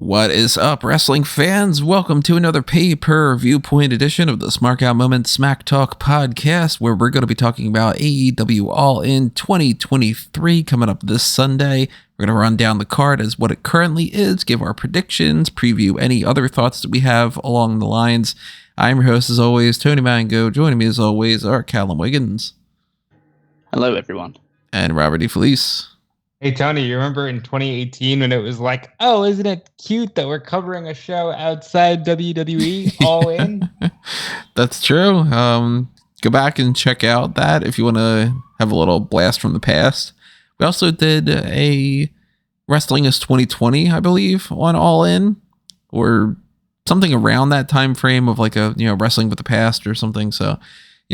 What is up, wrestling fans? Welcome to another Pay-Per-Viewpoint edition of the Smark Out Moment Smack Talk podcast, where we're going to be talking about AEW All-In 2023 coming up this Sunday. We're going to run down the card as what it currently is, give our predictions, preview any other thoughts that we have along the lines. I'm your host, as always, Tony Mango. Joining me, as always, are Callum Wiggins. Hello, everyone. And Robert DeFelice. Hey, Tony, you remember in 2018 when it was like, oh, isn't it cute that we're covering a show outside WWE All In? That's true. Go back and check out that if you want to have a little blast from the past. We also did a Wrestling is 2020, I believe, on All In, or something around that time frame of like a, Wrestling with the Past or something. So,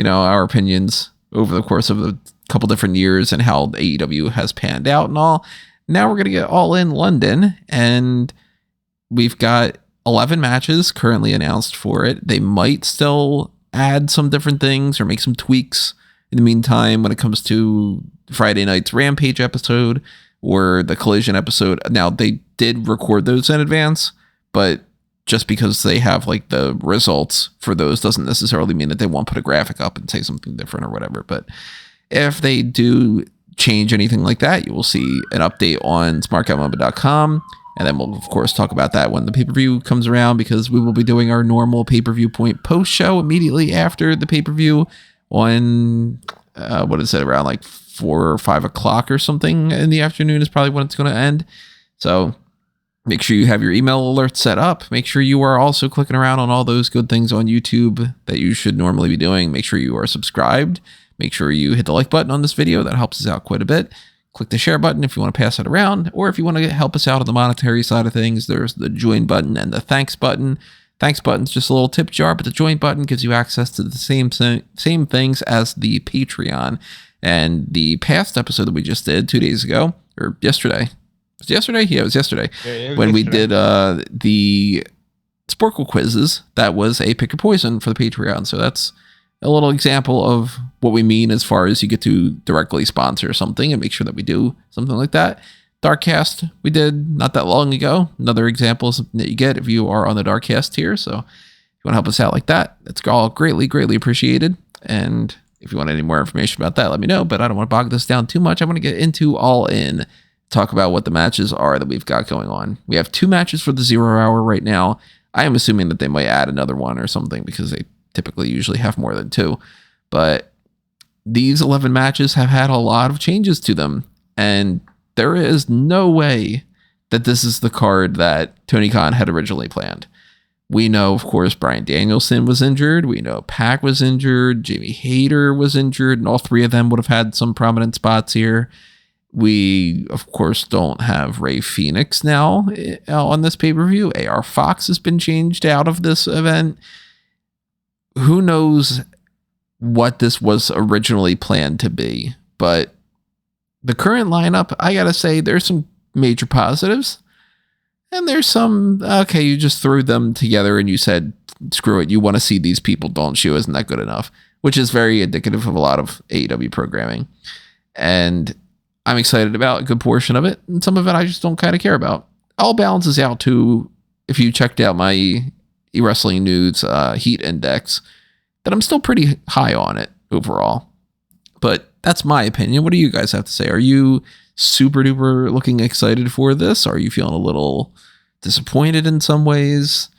our opinions over the course of a couple different years and how AEW has panned out and all. Now we're going to get All In London, and we've got 11 matches currently announced for it. They might still add some different things or make some tweaks in the meantime when it comes to Friday night's Rampage episode or the Collision episode. Now, they did record those in advance, but just because they have like the results for those doesn't necessarily mean that they won't put a graphic up and say something different or whatever. But if they do change anything like that, you will see an update on smarkoutmoment.com. And then we'll, of course, talk about that when the pay-per-view comes around, because we will be doing our normal pay-per-view point post show immediately after the pay-per-view on, around like 4 or 5 o'clock or something in the afternoon is probably when it's going to end. So make sure you have your email alerts set up. Make sure you are also clicking around on all those good things on YouTube that you should normally be doing. Make sure you are subscribed. Make sure you hit the like button on this video. That helps us out quite a bit. Click the share button if you want to pass it around, or if you want to help us out on the monetary side of things, there's the join button and the thanks button. Thanks button's just a little tip jar, but the join button gives you access to the same things as the Patreon. And the past episode that we just did 2 days ago, or yesterday. Was it yesterday? Yeah, it was yesterday. When we did the Sporkle quizzes, that was a pick a poison for the Patreon. So that's a little example of what we mean as far as you get to directly sponsor something and make sure that we do something like that. Darkcast we did not that long ago. Another example of something that you get if you are on the Darkcast tier. So if you want to help us out like that, that's all greatly, greatly appreciated. And if you want any more information about that, let me know. But I don't want to bog this down too much. I want to get into All In, talk about what the matches are that we've got going on. We have 2 matches for the 0 hour right now. I am assuming that they might add another one or something, because they typically usually have more than 2. But these 11 matches have had a lot of changes to them, and there is no way that this is the card that Tony Khan had originally planned. We know, of course, Bryan Danielson was injured. We know Pac was injured. Jamie Hayter was injured, and all 3 of them would have had some prominent spots here. We, of course, don't have Rey Fenix now on this pay-per-view. AR Fox has been changed out of this event. Who knows what this was originally planned to be, but the current lineup, I gotta say, there's some major positives, and there's some, okay, you just threw them together and you said, screw it, you want to see these people, don't you? Isn't that good enough? Which is very indicative of a lot of AEW programming, and I'm excited about a good portion of it, and some of it I just don't kind of care about. All balances out to, if you checked out my wrestling news heat index, that I'm still pretty high on it overall. But that's my opinion. What do you guys have to say? Are you super duper looking excited for this? Are you feeling a little disappointed in some ways?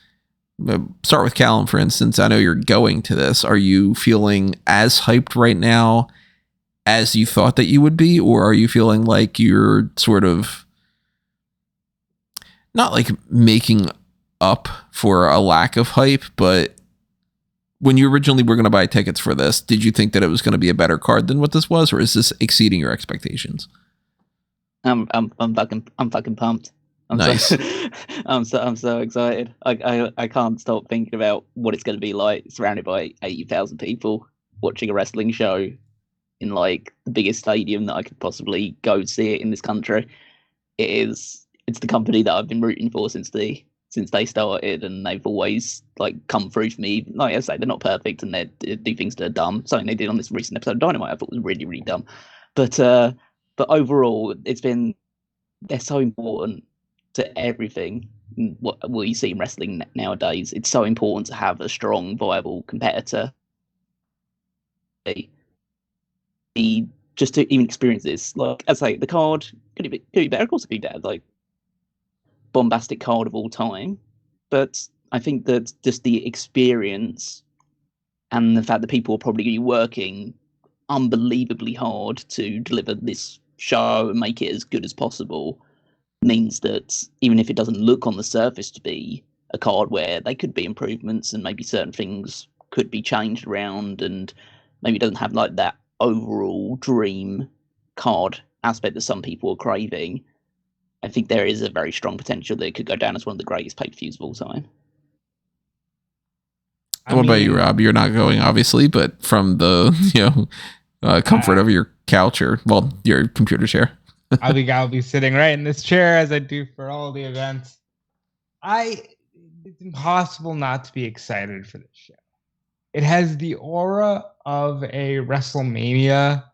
Start with Callum, for instance. I know you're going to this. Are you feeling as hyped right now as you thought that you would be? Or are you feeling like you're sort of not like making up for a lack of hype, but when you originally were going to buy tickets for this, did you think that it was going to be a better card than what this was, or is this exceeding your expectations? I'm fucking pumped. Nice. I'm so excited. I can't stop thinking about what it's going to be like, surrounded by 80,000 people watching a wrestling show in like the biggest stadium that I could possibly go see it in this country. It's the company that I've been rooting for since they started, and they've always like come through for me. Like I say, they're not perfect and they do things that are dumb. Something they did on this recent episode of Dynamite I thought was really, really dumb. But overall, they're so important to everything what you see in wrestling nowadays. It's so important to have a strong, viable competitor. Just to even experience this, like as I say, the card could be better. Of course, it could be better. Like bombastic card of all time, but I think that just the experience and the fact that people are probably going to be working unbelievably hard to deliver this show and make it as good as possible means that even if it doesn't look on the surface to be a card where they could be improvements and maybe certain things could be changed around and maybe it doesn't have like that overall dream card aspect that some people are craving, I think there is a very strong potential that it could go down as one of the greatest pay-per-views of all time. What about you, Rob? You're not going, obviously, but from the comfort of your couch or your computer chair. I'll be sitting right in this chair as I do for all the events. It's impossible not to be excited for this show. It has the aura of a WrestleMania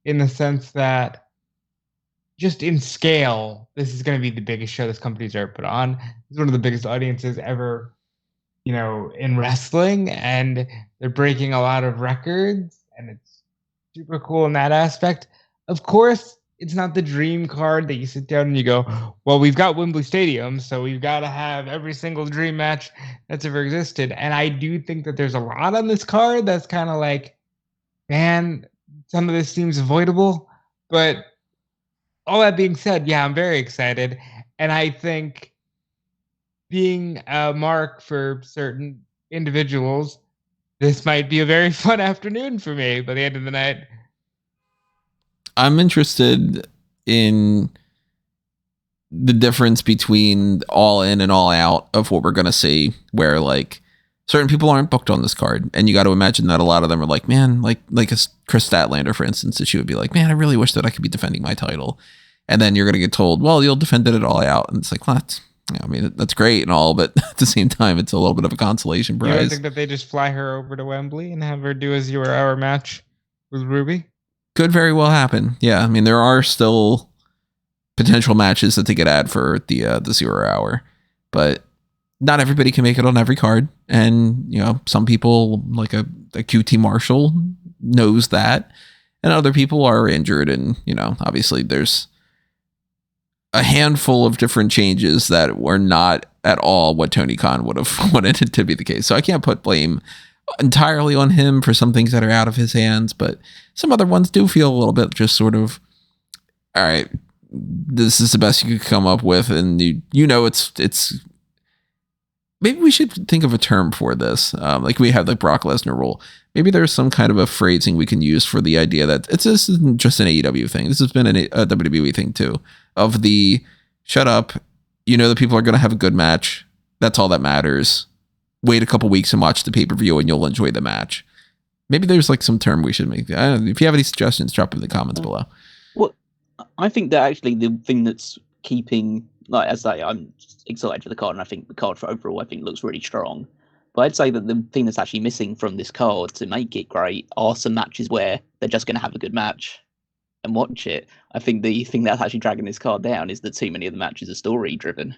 in the sense that just in scale, this is going to be the biggest show this company's ever put on. It's one of the biggest audiences ever, in wrestling, and they're breaking a lot of records, and it's super cool in that aspect. Of course, it's not the dream card that you sit down and you go, well, we've got Wembley Stadium, so we've got to have every single dream match that's ever existed. And I do think that there's a lot on this card that's kind of like, man, some of this seems avoidable. But all that being said, yeah, I'm very excited. And I think being a mark for certain individuals, this might be a very fun afternoon for me by the end of the night. I'm interested in the difference between all in and all out of what we're going to see, where like certain people aren't booked on this card. And you got to imagine that a lot of them are like, man, like a Chris Statlander, for instance, that she would be like, man, I really wish that I could be defending my title. And then you're going to get told, well, you'll defend it at all out. And it's like, what? I mean, that's great and all, but at the same time, it's a little bit of a consolation prize. You think that they just fly her over to Wembley and have her do a 0-hour match with Ruby? Could very well happen. Yeah, I mean, there are still potential matches that they could add for the 0-hour, but not everybody can make it on every card. And, some people, like a QT Marshall, knows that, and other people are injured. And, obviously there's a handful of different changes that were not at all what Tony Khan would have wanted it to be the case. So I can't put blame entirely on him for some things that are out of his hands, but some other ones do feel a little bit just sort of, all right, this is the best you could come up with. And it's maybe we should think of a term for this. Like we have the Brock Lesnar rule. Maybe there's some kind of a phrasing we can use for the idea that this isn't just an AEW thing. This has been a WWE thing too, of the shut up. The people are going to have a good match. That's all that matters. Wait a couple weeks and watch the pay-per-view and you'll enjoy the match. Maybe there's like some term we should make. I don't know. If you have any suggestions, drop in the comments below. Well, I think that actually the thing that's keeping, like as I say, I'm excited for the card, and I think the card for overall, I think looks really strong. But I'd say that the thing that's actually missing from this card to make it great are some matches where they're just going to have a good match and watch it. I think the thing that's actually dragging this card down is that too many of the matches are story driven.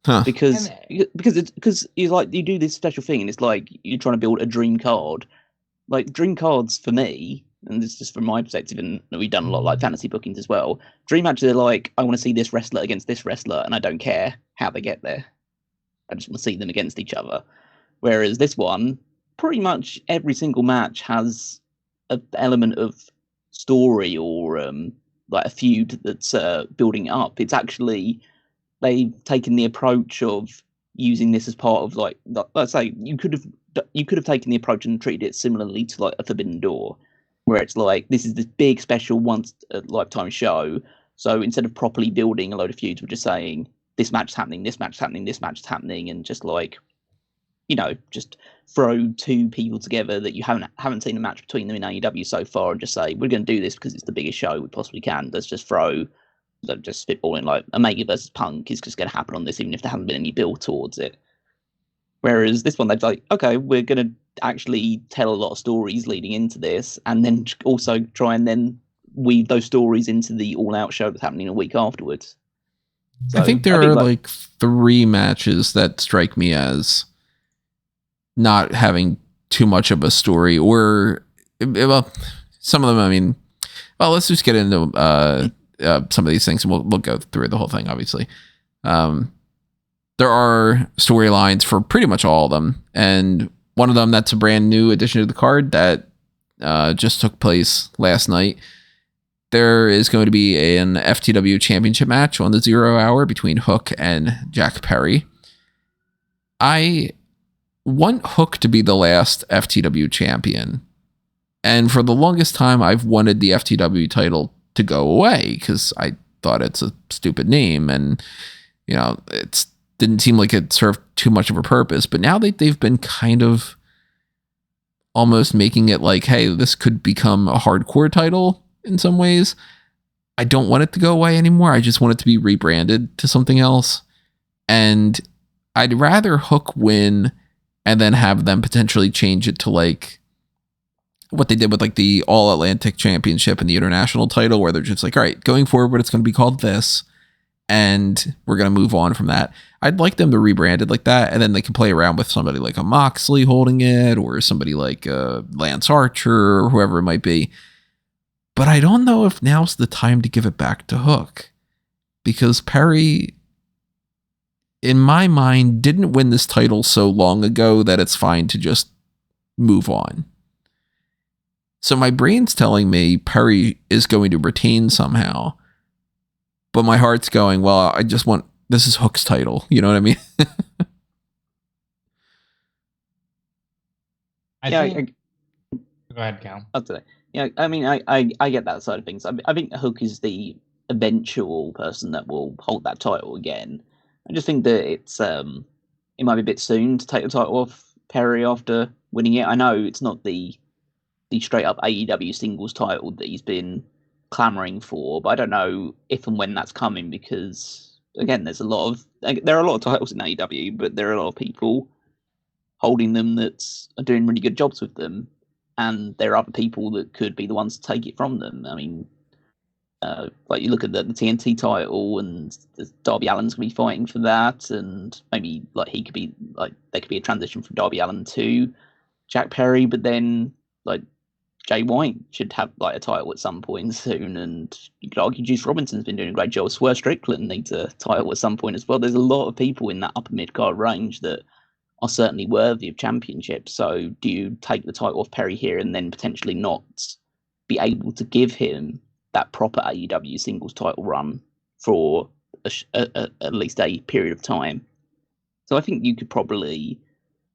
Huh. Because you like you do this special thing and it's like you're trying to build a dream card. Like dream cards for me, and this is just from my perspective, and we've done a lot of like fantasy bookings as well. Dream matches are like, I want to see this wrestler against this wrestler, and I don't care how they get there. I just want to see them against each other. Whereas this one, pretty much every single match has an element of story or like a feud that's building up. It's actually, they've taken the approach of using this as part of like, let's say you could have taken the approach and treated it similarly to like a Forbidden Door, where it's like, this is this big special once a lifetime show. So instead of properly building a load of feuds, we're just saying this match is happening, this match is happening, this match is happening, and just like, just throw two people together that you haven't seen a match between them in AEW so far, and just say we're going to do this because it's the biggest show we possibly can. Let's just just spitballing like Omega versus Punk is just going to happen on this, even if there hasn't been any build towards it. Whereas this one, they're like, okay, we're going to actually tell a lot of stories leading into this, and then also try and then weave those stories into the all-out show that's happening a week afterwards. So I think there are like 3 matches that strike me as not having too much of a story, or well, some of them. I mean, well, let's just get into some of these things, and we'll go through the whole thing. Obviously, there are storylines for pretty much all of them, and one of them that's a brand new addition to the card that just took place last night. There is going to be an FTW championship match on the 0 hour between Hook and Jack Perry. I want Hook to be the last FTW champion. And for the longest time, I've wanted the FTW title to go away because I thought it's a stupid name. And, you know, it didn't seem like it served too much of a purpose. But now that they've been kind of almost making it like, hey, this could become a hardcore title in some ways, I don't want it to go away anymore. I just want it to be rebranded to something else. And I'd rather Hook win and then have them potentially change it to like what they did with like the All Atlantic Championship and the International title, where they're just like, all right, going forward, it's going to be called this, and we're going to move on from that. I'd like them to rebrand it like that, and then they can play around with somebody like a Moxley holding it, or somebody like Lance Archer, or whoever it might be. But I don't know if now's the time to give it back to Hook, because Perry, in my mind, didn't win this title so long ago that it's fine to just move on. So my brain's telling me Perry is going to retain somehow, but my heart's going, well, I just want, this is Hook's title. You know what I mean? Go ahead, Cal. I'll say. Yeah, I mean, I get that side of things. I think Hook is the eventual person that will hold that title again. I just think that it might be a bit soon to take the title off Perry after winning it. I know it's not the straight up AEW singles title that he's been clamoring for, but I don't know if and when that's coming, because again, there are a lot of titles in AEW, but there are a lot of people holding them that are doing really good jobs with them. And there are other people that could be the ones to take it from them. I mean, like you look at the TNT title, and Darby Allin's going to be fighting for that, and maybe like there could be a transition from Darby Allin to Jack Perry, but then like Jay White should have like a title at some point soon, and you could argue Juice Robinson's been doing a great job. Swerve Strickland needs a title at some point as well. There's a lot of people in that upper mid card range that are certainly worthy of championships. So do you take the title off Perry here and then potentially not be able to give him that proper AEW singles title run for at least a period of time? So I think you could probably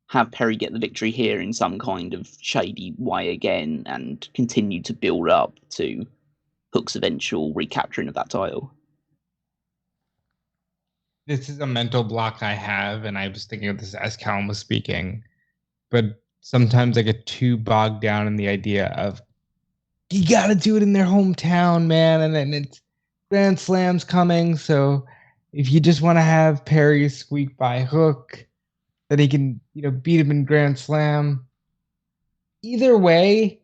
have Perry get the victory here in some kind of shady way again, and continue to build up to Hook's eventual recapturing of that title. This is a mental block I have, and I was thinking of this as Callum was speaking, but sometimes I get too bogged down in the idea of, you got to do it in their hometown, man, and then it's Grand Slam's coming, so if you just want to have Perry squeak by Hook, that he can, beat him in Grand Slam. Either way,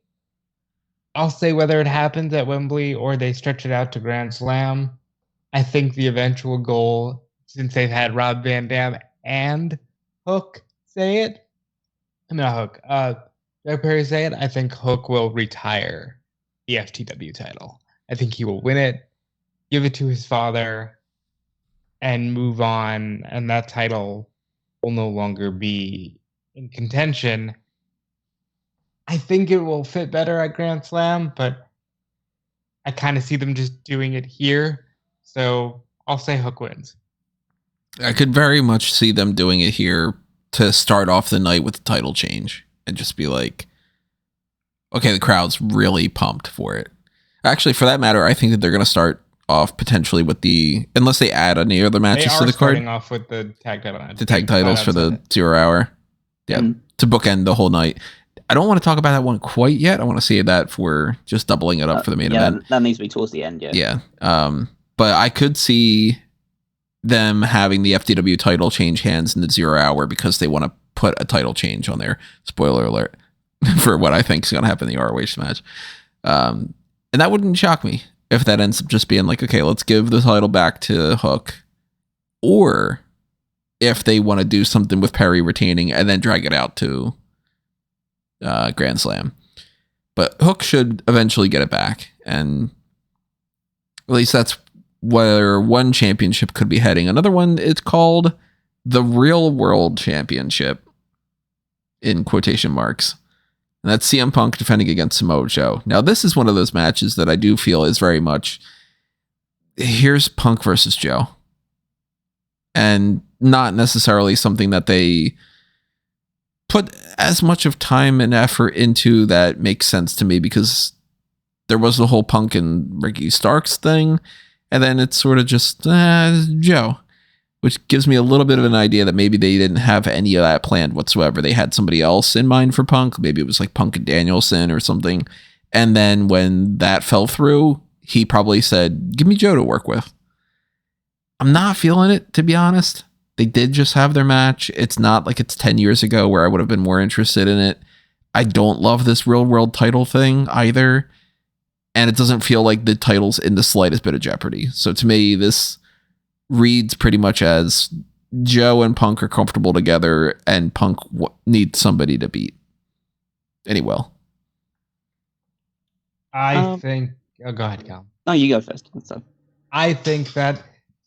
I'll say whether it happens at Wembley or they stretch it out to Grand Slam, I think the eventual goal, since they've had Rob Van Dam and Hook say it, Jack Perry say it, I think Hook will retire the FTW title. I think he will win it, give it to his father, and move on, and that title will no longer be in contention. I think it will fit better at Grand Slam, but I kind of see them just doing it here, so I'll say Hook wins. I could very much see them doing it here to start off the night with the title change and just be like, okay, the crowd's really pumped for it. Actually, for that matter, I think that they're going to start off potentially with unless they add any other matches to the card. Starting off with the tag title match. The tag titles for the 0 hour. Yeah, to bookend the whole night. I don't want to talk about that one quite yet. I want to save that for just doubling it up for the main event. That needs to be towards the end, yeah. Yeah. But I could see them having the FTW title change hands in the 0 hour because they want to put a title change on there. Spoiler alert for what I think is going to happen in the ROH match. And that wouldn't shock me if that ends up just being like, okay, let's give the title back to Hook or if they want to do something with Perry retaining and then drag it out to Grand Slam. But Hook should eventually get it back, and at least that's where one championship could be heading. Another one, it's called the Real World Championship, in quotation marks. And that's CM Punk defending against Samoa Joe. Now, this is one of those matches that I do feel is very much, here's Punk versus Joe. And not necessarily something that they put as much of time and effort into that makes sense to me, because there was the whole Punk and Ricky Starks thing, and then it's sort of just Joe, which gives me a little bit of an idea that maybe they didn't have any of that planned whatsoever. They had somebody else in mind for Punk. Maybe it was like Punk and Danielson or something. And then when that fell through, he probably said, give me Joe to work with. I'm not feeling it, to be honest. They did just have their match. It's not like it's 10 years ago where I would have been more interested in it. I don't love this real world title thing either. And it doesn't feel like the title's in the slightest bit of jeopardy. So to me, this reads pretty much as Joe and Punk are comfortable together, and Punk needs somebody to beat. Anyway. I think... Oh, go ahead, Cal. No, you go first. So. I think that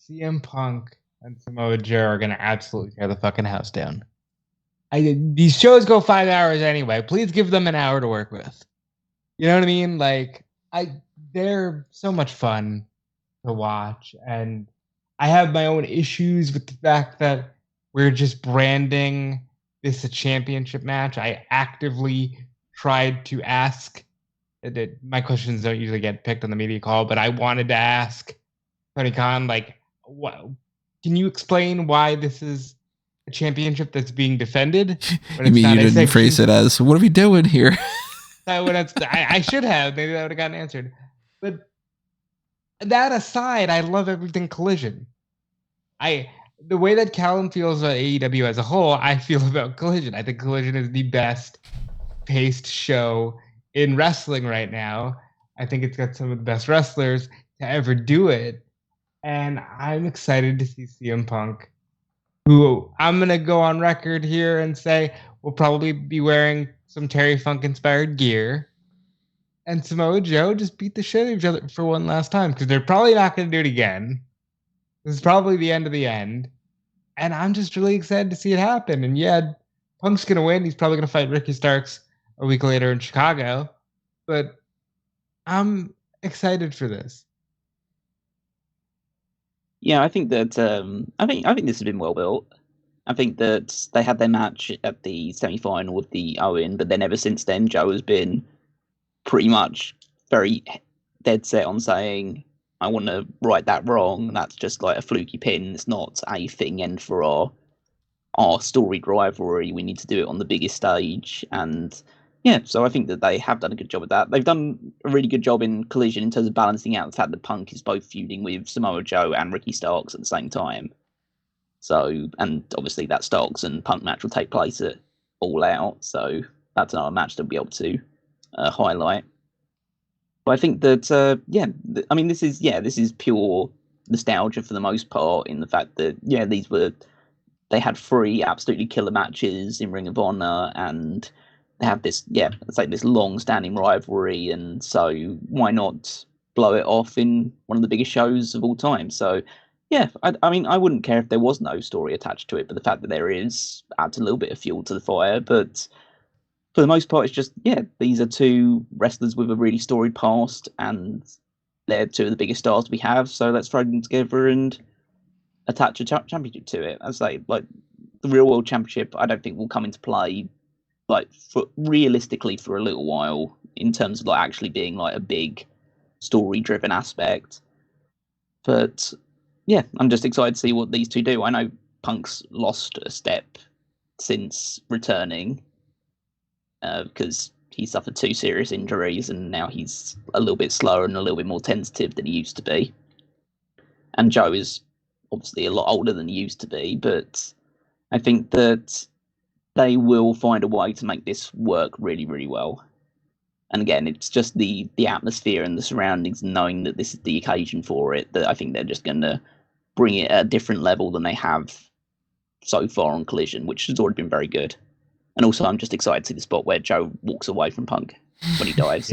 CM Punk and Samoa Joe are going to absolutely tear the fucking house down. These shows go 5 hours anyway. Please give them an hour to work with. You know what I mean? Like, they're so much fun to watch, and I have my own issues with the fact that we're just branding this a championship match. I actively tried to ask, my questions don't usually get picked on the media call, but I wanted to ask Tony Khan, like, can you explain why this is a championship that's being defended? You mean you didn't phrase it as, what are we doing here? I should have. Maybe that would have gotten answered. But that aside, I love everything Collision. The way that Callum feels about AEW as a whole, I feel about Collision. I think Collision is the best paced show in wrestling right now. I think it's got some of the best wrestlers to ever do it. And I'm excited to see CM Punk, who I'm going to go on record here and say will probably be wearing some Terry Funk inspired gear, and Samoa Joe just beat the shit out of each other for one last time, because they're probably not going to do it again. This is probably the end of the end, and I'm just really excited to see it happen. And yeah, Punk's going to win. He's probably going to fight Ricky Starks a week later in Chicago, but I'm excited for this. Yeah, I think that I think this has been well built. I think that they had their match at the semi-final with the Owen, but then ever since then, Joe has been pretty much very dead set on saying, I want to right that wrong. That's just like a fluky pin. It's not a thing. And for our storied rivalry, we need to do it on the biggest stage. And yeah, so I think that they have done a good job with that. They've done a really good job in Collision in terms of balancing out the fact that Punk is both feuding with Samoa Joe and Ricky Starks at the same time. So, and obviously that Starks and Punk match will take place at All Out. So that's another match they'll be able to highlight. But I think that, this is pure nostalgia for the most part, in the fact that, they had 3 absolutely killer matches in Ring of Honor, and they have this, it's like this long-standing rivalry, and so why not blow it off in one of the biggest shows of all time? So, yeah, I mean, I wouldn't care if there was no story attached to it, but the fact that there is adds a little bit of fuel to the fire. But for the most part, it's just, these are 2 wrestlers with a really storied past, and they're 2 of the biggest stars we have, so let's throw them together and attach a championship to it. I say, like, the Real World Championship, I don't think will come into play, like, realistically for a little while, in terms of, like, actually being, like, a big story-driven aspect. But yeah, I'm just excited to see what these 2 do. I know Punk's lost a step since returning, because he suffered 2 serious injuries, and now he's a little bit slower and a little bit more tentative than he used to be. And Joe is obviously a lot older than he used to be, but I think that they will find a way to make this work really, really well. And again, it's just the atmosphere and the surroundings, and knowing that this is the occasion for it, that I think they're just going to bring it at a different level than they have so far on Collision, which has already been very good. And also, I'm just excited to see the spot where Joe walks away from Punk when he dives,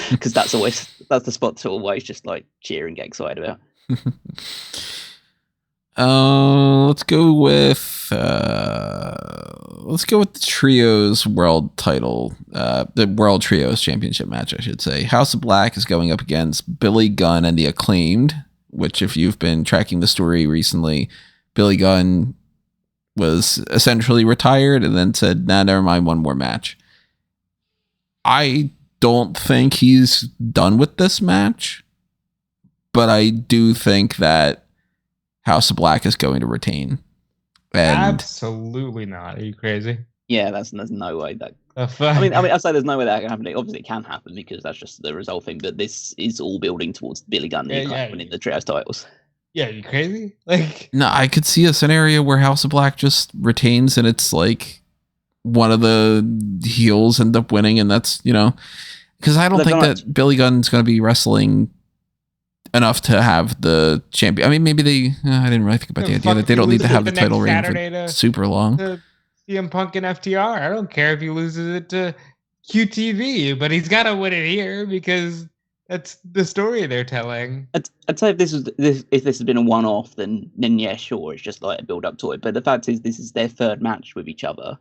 because that's the spot to always just like cheer and get excited about. Let's go with the trios world title, the World Trios Championship match, I should say. House of Black is going up against Billy Gunn and the Acclaimed, which, if you've been tracking the story recently, Billy Gunn was essentially retired and then said, nah, never mind, one more match. I don't think he's done with this match, but I do think that House of Black is going to retain. And absolutely not. Are you crazy? Yeah, there's no way that. I mean, I'd say there's no way that can happen. Obviously, it can happen because that's just the result thing. But this is all building towards Billy Gunn winning the trios titles. Yeah, you crazy? Like, no, I could see a scenario where House of Black just retains and it's like one of the heels end up winning, and that's, because I don't think that Billy Gunn's going to be wrestling enough to have the champion. I mean, maybe I didn't really think about the idea that they don't need to have the title reign for super long. To CM Punk and FTR. I don't care if he loses it to QTV, but he's got to win it here because that's the story they're telling. I'd say if this has been a one-off, then yeah, sure, it's just like a build up to it. But the fact is, this is their third match with each other.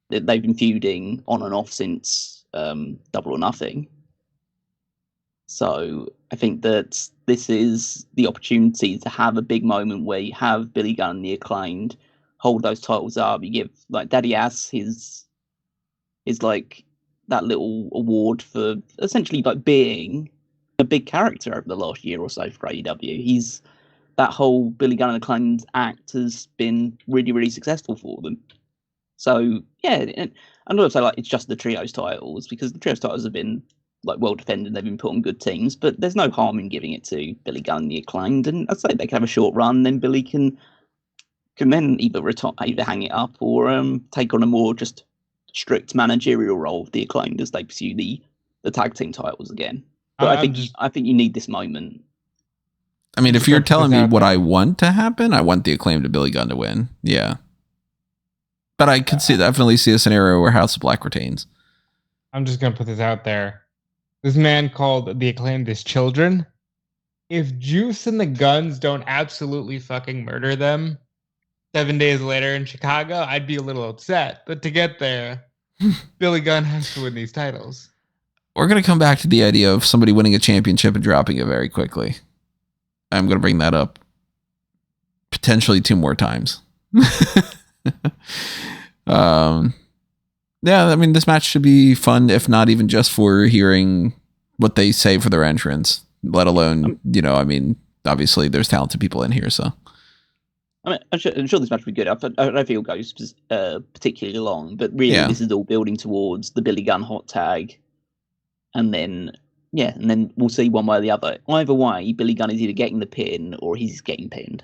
They've been feuding on and off since Double or Nothing. So I think that this is the opportunity to have a big moment where you have Billy Gunn and the Acclaimed hold those titles up. You give like Daddy Ass his like that little award for essentially like being a big character over the last year or so for AEW. He's that whole Billy Gunn and Acclaimed act has been really, really successful for them. So yeah, and I'm not say like it's just the trios titles, because the trios titles have been like well defended, they've been put on good teams, but there's no harm in giving it to Billy Gunn and the Acclaimed, and I'd say they can have a short run, then Billy can then either hang it up or take on a more just strict managerial role of the Acclaimed as they pursue the tag team titles again. But I think you need this moment. I mean, if you're telling me what I want to happen, I want the Acclaimed to Billy Gunn to win. Yeah. But I could definitely see a scenario where House of Black retains. I'm just going to put this out there. This man called the Acclaimed his children. If Juice and the Guns don't absolutely fucking murder them 7 days later in Chicago, I'd be a little upset. But to get there, Billy Gunn has to win these titles. We're going to come back to the idea of somebody winning a championship and dropping it very quickly. I'm going to bring that up potentially 2 more times. Yeah, I mean, this match should be fun, if not even just for hearing what they say for their entrance, let alone, I mean, obviously there's talented people in here, so. I mean, I'm sure this match will be good. I don't know if it'll go particularly long, but really this is all building towards the Billy Gunn hot tag. And then we'll see one way or the other. Either way, Billy Gunn is either getting the pin or he's getting pinned.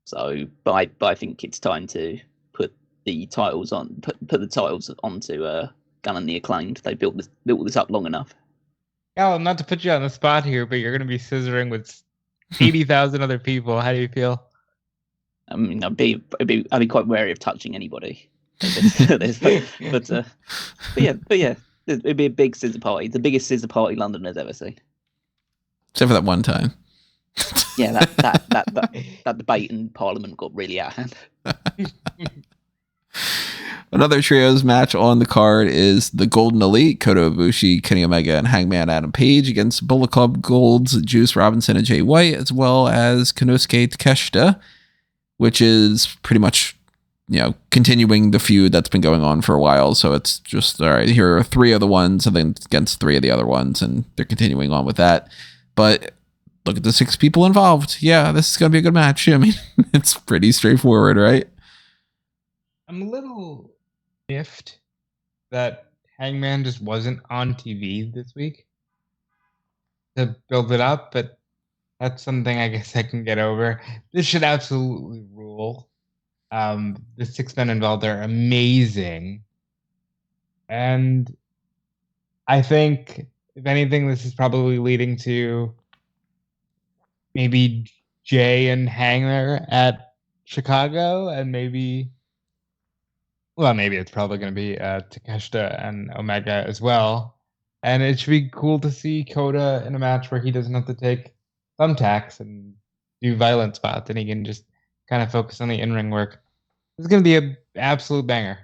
So, but I think it's time to put the titles onto Gunn and the Acclaimed. They built this up long enough. Alan, not to put you on the spot here, but you're going to be scissoring with 80,000 other people. How do you feel? I mean, I'd be quite wary of touching anybody. but yeah, it'd be a big scissor party. The biggest scissor party London has ever seen. Except for that one time. Yeah, that debate in Parliament got really out of hand. Another trios match on the card is the Golden Elite, Kota Ibushi, Kenny Omega, and Hangman Adam Page against Bullet Club Gold's Juice Robinson and Jay White, as well as Konosuke Takeshita, which is pretty much, continuing the feud that's been going on for a while. So it's just, all right, here are 3 of the ones and then against 3 of the other ones, and they're continuing on with that. But look at the 6 people involved. Yeah, this is going to be a good match. I mean, it's pretty straightforward, right? I'm a little miffed that Hangman just wasn't on TV this week to build it up, but that's something I guess I can get over. This should absolutely rule. The 6 men involved are amazing. And I think, if anything, this is probably leading to maybe Jay and Hangman at Chicago, and maybe it's probably going to be Takeshita and Omega as well. And it should be cool to see Kota in a match where he doesn't have to take thumbtacks and do violent spots, and he can just kind of focus on the in-ring work. It's going to be an absolute banger.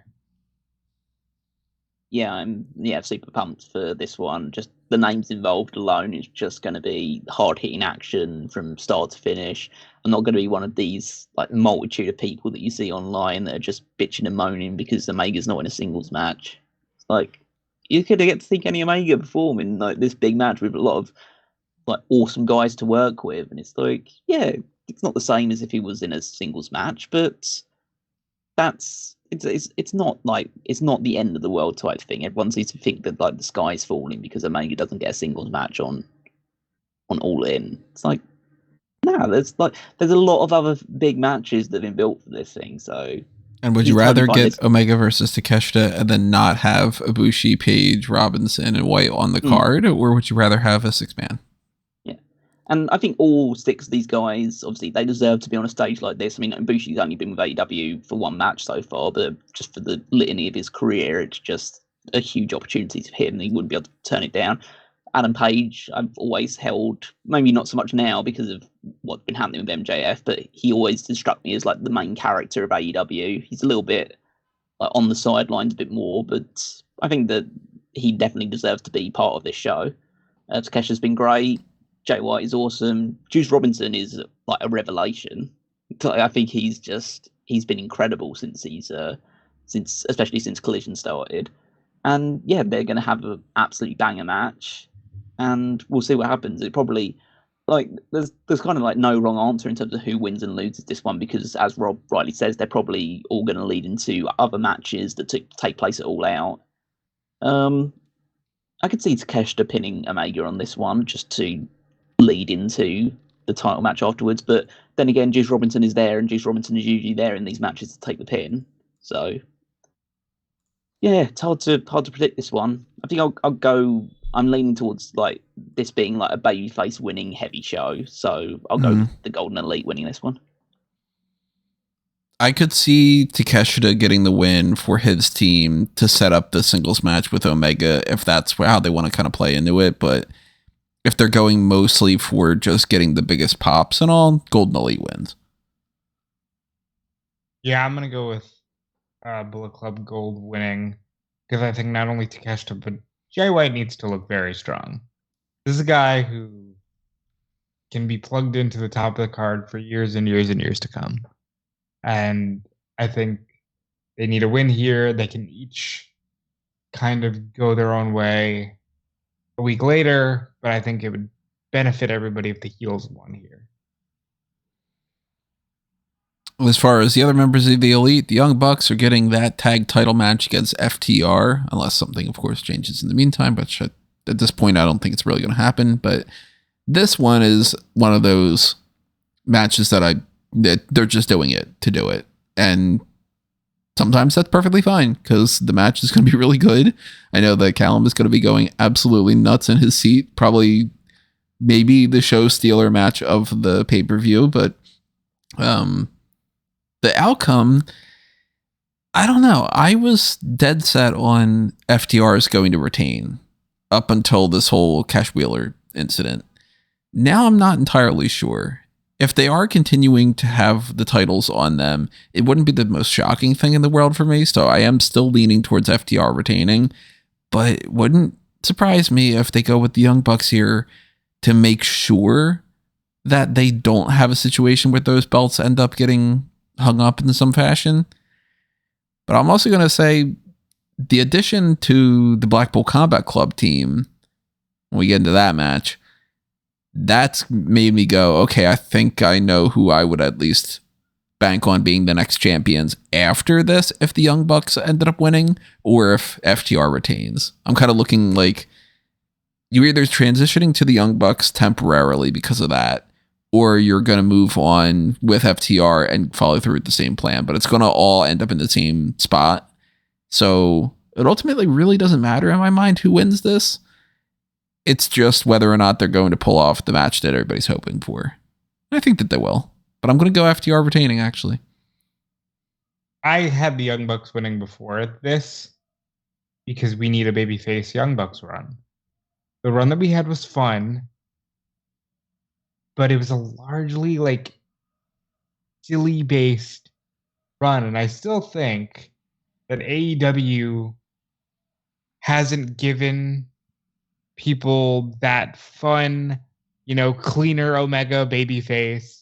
Yeah, I'm super pumped for this one. Just the names involved alone is just going to be hard-hitting action from start to finish. I'm not going to be one of these like multitude of people that you see online that are just bitching and moaning because Omega's not in a singles match. It's like you could get to see Kenny Omega perform in like this big match with a lot of like awesome guys to work with, and it's like, yeah, it's not the same as if he was in a singles match, but it's not the end of the world type thing. Everyone seems to think that like the sky's falling because Omega doesn't get a singles match on All In. It's like, no, there's a lot of other big matches that have been built for this thing. So, and would you rather get Omega versus Takeshita and then not have Ibushi, Page, Robinson, and White on the card, or would you rather have a 6-man? Yeah, and I think all 6 of these guys, obviously, they deserve to be on a stage like this. I mean, Ibushi's only been with AEW for 1 match so far, but just for the litany of his career, it's just a huge opportunity for him. He wouldn't be able to turn it down. Adam Page, I've always held, maybe not so much now because of what's been happening with MJF, but he always struck me as like the main character of AEW. He's a little bit like on the sidelines a bit more, but I think that he definitely deserves to be part of this show. Takeshi's been great. Jay White is awesome. Juice Robinson is like a revelation. I think he's been incredible especially since Collision started. And yeah, they're going to have an absolutely banger match. And we'll see what happens. It probably, like, there's kind of like no wrong answer in terms of who wins and loses this one, because as Rob rightly says, they're probably all going to lead into other matches that take place at All Out. I could see Takeshita pinning Omega on this one just to lead into the title match afterwards. But then again, Juice Robinson is there, and Juice Robinson is usually there in these matches to take the pin. So yeah, it's hard to predict this one. I think I'll go. I'm leaning towards like this being like a babyface winning heavy show, so I'll go the Golden Elite winning this one. I could see Takeshita getting the win for his team to set up the singles match with Omega if that's how they want to kind of play into it. But if they're going mostly for just getting the biggest pops and all, Golden Elite wins. Yeah, I'm gonna go with Bullet Club Gold winning, because I think not only Takeshita but Jay White needs to look very strong. This is a guy who can be plugged into the top of the card for years and years and years to come. And I think they need a win here. They can each kind of go their own way a week later, but I think it would benefit everybody if the heels won here. As far as the other members of the Elite, the Young Bucks are getting that tag title match against FTR, unless something, of course, changes in the meantime, but at this point, I don't think it's really going to happen. But this one is one of those matches that they're just doing it to do it. And sometimes that's perfectly fine, because the match is going to be really good. I know that Callum is going to be going absolutely nuts in his seat, probably maybe the show stealer match of the pay-per-view, but the outcome, I don't know. I was dead set on FTR's going to retain up until this whole Cash Wheeler incident. Now I'm not entirely sure. If they are continuing to have the titles on them, it wouldn't be the most shocking thing in the world for me, so I am still leaning towards FTR retaining, but it wouldn't surprise me if they go with the Young Bucks here to make sure that they don't have a situation where those belts end up getting hung up in some fashion. But I'm also going to say the addition to the Blackpool Combat Club team, when we get into that match, that's made me go, okay, I think I know who I would at least bank on being the next champions after this, if the Young Bucks ended up winning, or if FTR retains. I'm kind of looking like you're either transitioning to the Young Bucks temporarily because of that, or you're going to move on with FTR and follow through with the same plan, but it's going to all end up in the same spot. So it ultimately really doesn't matter in my mind who wins this. It's just whether or not they're going to pull off the match that everybody's hoping for. I think that they will. But I'm going to go FTR retaining, actually. I had the Young Bucks winning before this because we need a babyface Young Bucks run. The run that we had was fun, but it was a largely like silly based run. And I still think that AEW hasn't given people that fun, cleaner Omega babyface,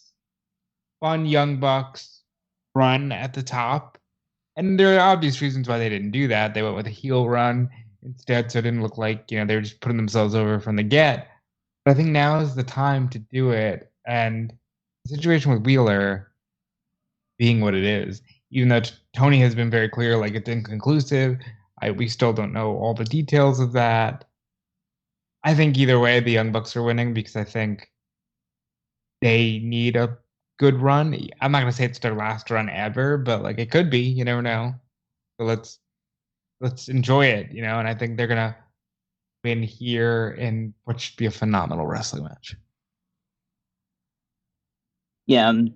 fun Young Bucks run at the top. And there are obvious reasons why they didn't do that. They went with a heel run instead, so it didn't look like, they were just putting themselves over from the get. But I think now is the time to do it. And the situation with Wheeler being what it is, even though Toni has been very clear, like it's inconclusive, we still don't know all the details of that. I think either way, the Young Bucks are winning because I think they need a good run. I'm not going to say it's their last run ever, but like it could be. You never know. So let's enjoy it, and I think they're going to win here in what should be a phenomenal wrestling match. Yeah, I'm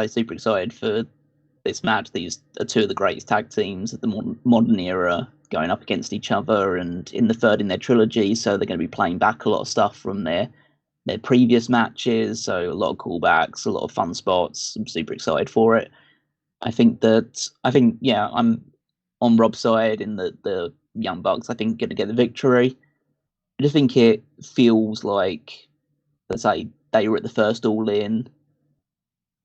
super excited for this match. These are two of the greatest tag teams of the modern era going up against each other, and in the third in their trilogy, so they're going to be playing back a lot of stuff from their previous matches, so a lot of callbacks, a lot of fun spots. I'm super excited for it. I think I'm on Rob's side in the Young Bucks. I think going to get the victory. I just think it feels like, let's say, they were at the first All In,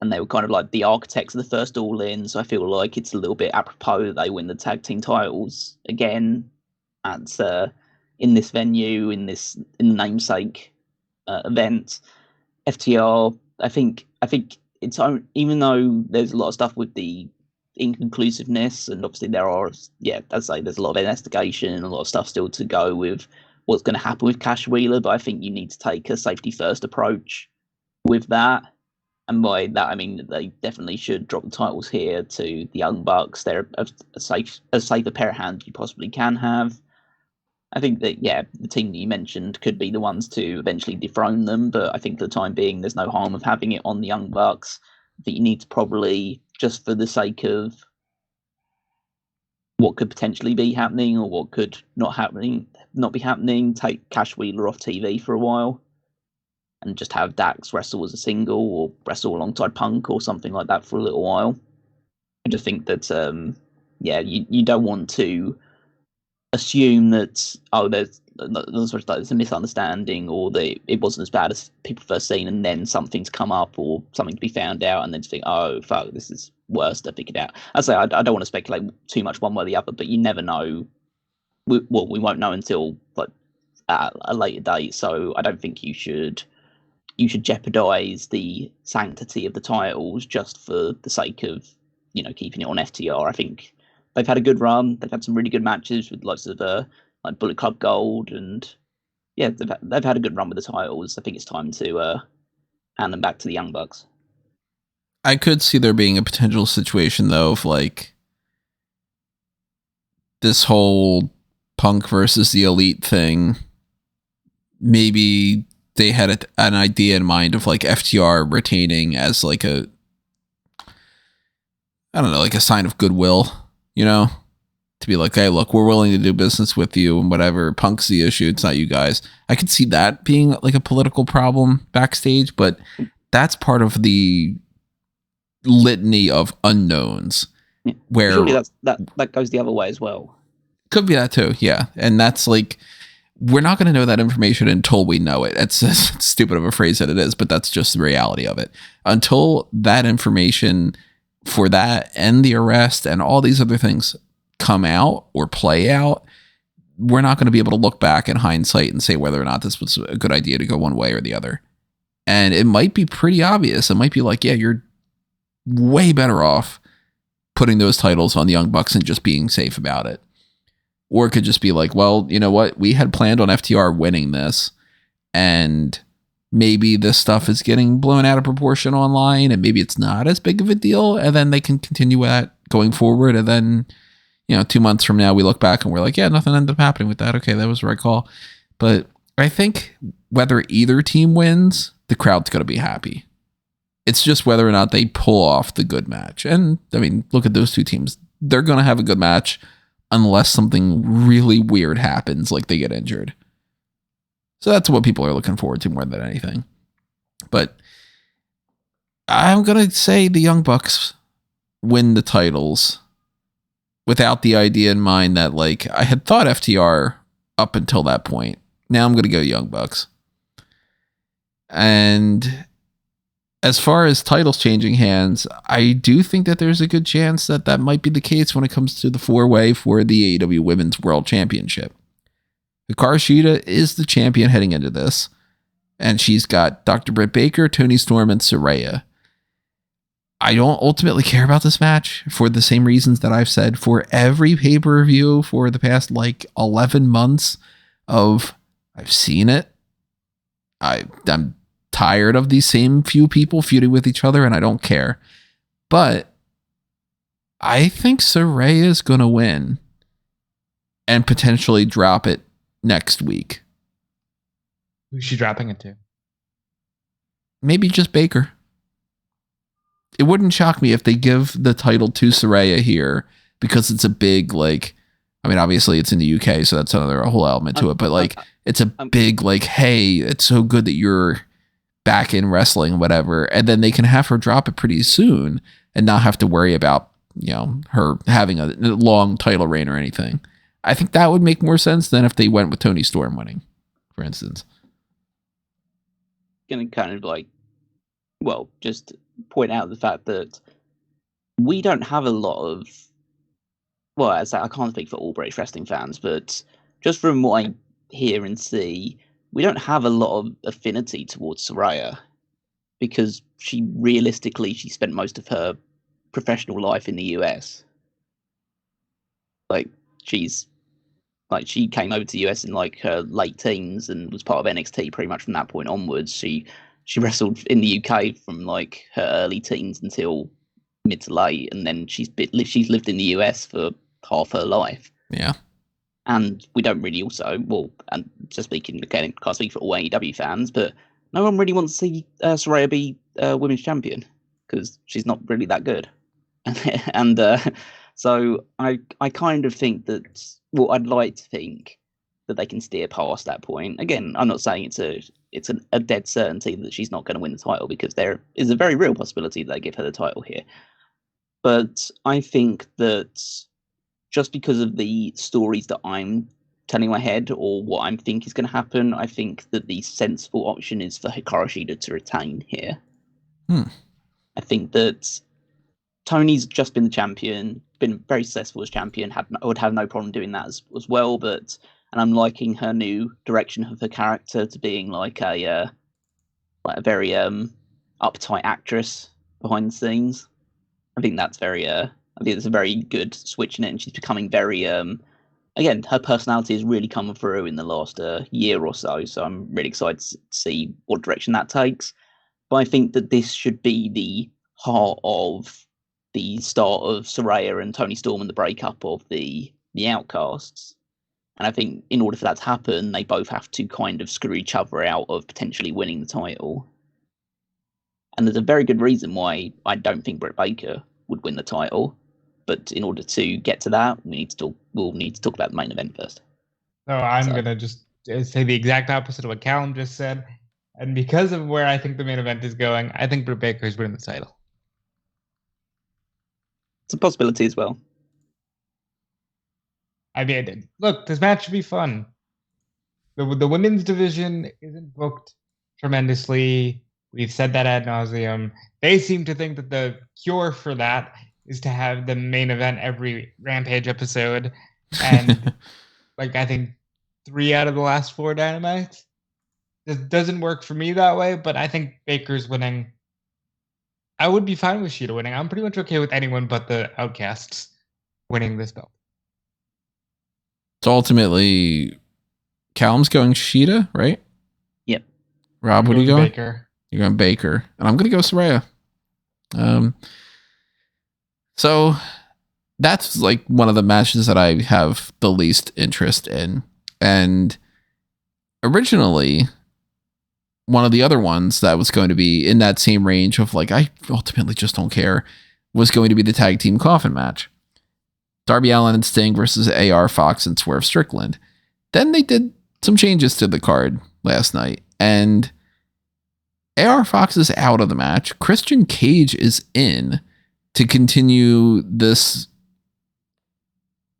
and they were kind of like the architects of the first All In, so I feel like it's a little bit apropos that they win the tag team titles again at in this venue, in the namesake event. FTR, I think it's, even though there's a lot of stuff with the inconclusiveness, and obviously there's a lot of investigation and a lot of stuff still to go with what's going to happen with Cash Wheeler, but I think you need to take a safety first approach with that. And by that, I mean they definitely should drop the titles here to the Young Bucks. They're a safer pair of hands you possibly can have. I think that, the team that you mentioned could be the ones to eventually dethrone them, but I think for the time being, there's no harm of having it on the Young Bucks. I think you need to probably, just for the sake of what could potentially be happening or what could not be happening, take Cash Wheeler off TV for a while and just have Dax wrestle as a single or wrestle alongside Punk or something like that for a little while. I just think that, you don't want to assume that, there's a misunderstanding or that it wasn't as bad as people first seen, and then something's come up or something to be found out, and then to think, oh, fuck, this is worse to figure it out. I don't want to speculate too much one way or the other, but you never know. We won't know until at a later date, so I don't think you should jeopardize the sanctity of the titles just for the sake of, keeping it on FTR. I think they've had a good run. They've had some really good matches with lots of like Bullet Club Gold, and they've had a good run with the titles. I think it's time to hand them back to the Young Bucks. I could see there being a potential situation though of like this whole Punk versus the Elite thing. Maybe they had an idea in mind of like FTR retaining as like a sign of goodwill, to be like, hey, look, we're willing to do business with you and whatever. Punk's the issue. It's not you guys. I could see that being like a political problem backstage, but that's part of the litany of unknowns. Yeah. Where surely that goes the other way as well. Could be that too. Yeah. And that's like, we're not going to know that information until we know it. It's as stupid of a phrase that it is, but that's just the reality of it. Until that information for that and the arrest and all these other things come out or play out, we're not going to be able to look back in hindsight and say whether or not this was a good idea to go one way or the other. And it might be pretty obvious. It might be like, yeah, you're way better off putting those titles on the Young Bucks and just being safe about it. Or it could just be like, well, you know what? We had planned on FTR winning this, and maybe this stuff is getting blown out of proportion online, and maybe it's not as big of a deal, and then they can continue that going forward, and then, 2 months from now, we look back and we're like, yeah, nothing ended up happening with that. Okay, that was the right call. But I think whether either team wins, the crowd's going to be happy. It's just whether or not they pull off the good match. And I mean, look at those two teams. They're going to have a good match unless something really weird happens, like they get injured. So that's what people are looking forward to more than anything. But I'm going to say the Young Bucks win the titles without the idea in mind that, like, I had thought FTR up until that point. Now I'm going to go Young Bucks. And as far as titles changing hands, I do think that there's a good chance that that might be the case when it comes to the 4-way for the AEW Women's World Championship. Hikaru Shida is the champion heading into this, and she's got Dr. Britt Baker, Toni Storm, and Saraya. I don't ultimately care about this match for the same reasons that I've said for every pay-per-view for the past, 11 months of I've seen it. I'm tired of these same few people feuding with each other, and I don't care. But I think Saraya is going to win and potentially drop it next week. Who's she dropping it to? Maybe just Baker. It wouldn't shock me if they give the title to Saraya here because it's a big, obviously it's in the UK, so that's another whole element to it. But it's a big, hey, it's so good that you're back in wrestling, whatever, and then they can have her drop it pretty soon and not have to worry about, her having a long title reign or anything. I think that would make more sense than if they went with Toni Storm winning, for instance. Gonna kind of just point out the fact that we don't have a lot of, as I can't speak for all British wrestling fans, but just from what I hear and see, we don't have a lot of affinity towards Saraya because she spent most of her professional life in the US. She came over to the US in her late teens and was part of NXT pretty much from that point onwards. She wrestled in the UK from her early teens until mid to late, and then she's lived in the US for half her life. Yeah. And we don't really and just speaking again, can't speak for all AEW fans, but no one really wants to see Saraya be women's champion because she's not really that good. And so I kind of think that, I'd like to think that they can steer past that point. Again, I'm not saying it's a dead certainty that she's not going to win the title because there is a very real possibility that they give her the title here. But I think that just because of the stories that I'm telling in my head or what I think is going to happen, I think that the sensible option is for Hikaru Shida to retain here. I think that Tony's just been the champion, been very successful as champion, would have no problem doing that as well, and I'm liking her new direction of her character to being a very uptight actress behind the scenes. I think that's I think it's a very good switch in it, and she's becoming very again, her personality has really come through in the last year or so I'm really excited to see what direction that takes. But I think that this should be the heart of the start of Saraya and Toni Storm and the breakup of the Outcasts. And I think in order for that to happen, they both have to kind of screw each other out of potentially winning the title. And there's a very good reason why I don't think Britt Baker would win the title. But in order to get to that, we'll need to talk about the main event first. So I'm going to just say the exact opposite of what Callum just said. And because of where I think the main event is going, I think Britt Baker is winning the title. It's a possibility as well. I mean, look, this match should be fun. The women's division isn't booked tremendously. We've said that ad nauseum. They seem to think that the cure for that is to have the main event every Rampage episode. And I think 3 out of the last 4 Dynamites. This doesn't work for me that way, but I think Baker's winning. I would be fine with Shida winning. I'm pretty much okay with anyone but the Outcasts winning this belt. So ultimately, Callum's going Shida, right? Yep. Rob, what are you going? Baker. You're going Baker. And I'm going to go Saraya. So that's one of the matches that I have the least interest in. And originally, one of the other ones that was going to be in that same range of like, I ultimately just don't care, was going to be the tag team Coffin match. Darby Allin and Sting versus AR Fox and Swerve Strickland. Then they did some changes to the card last night, and AR Fox is out of the match. Christian Cage is in to continue this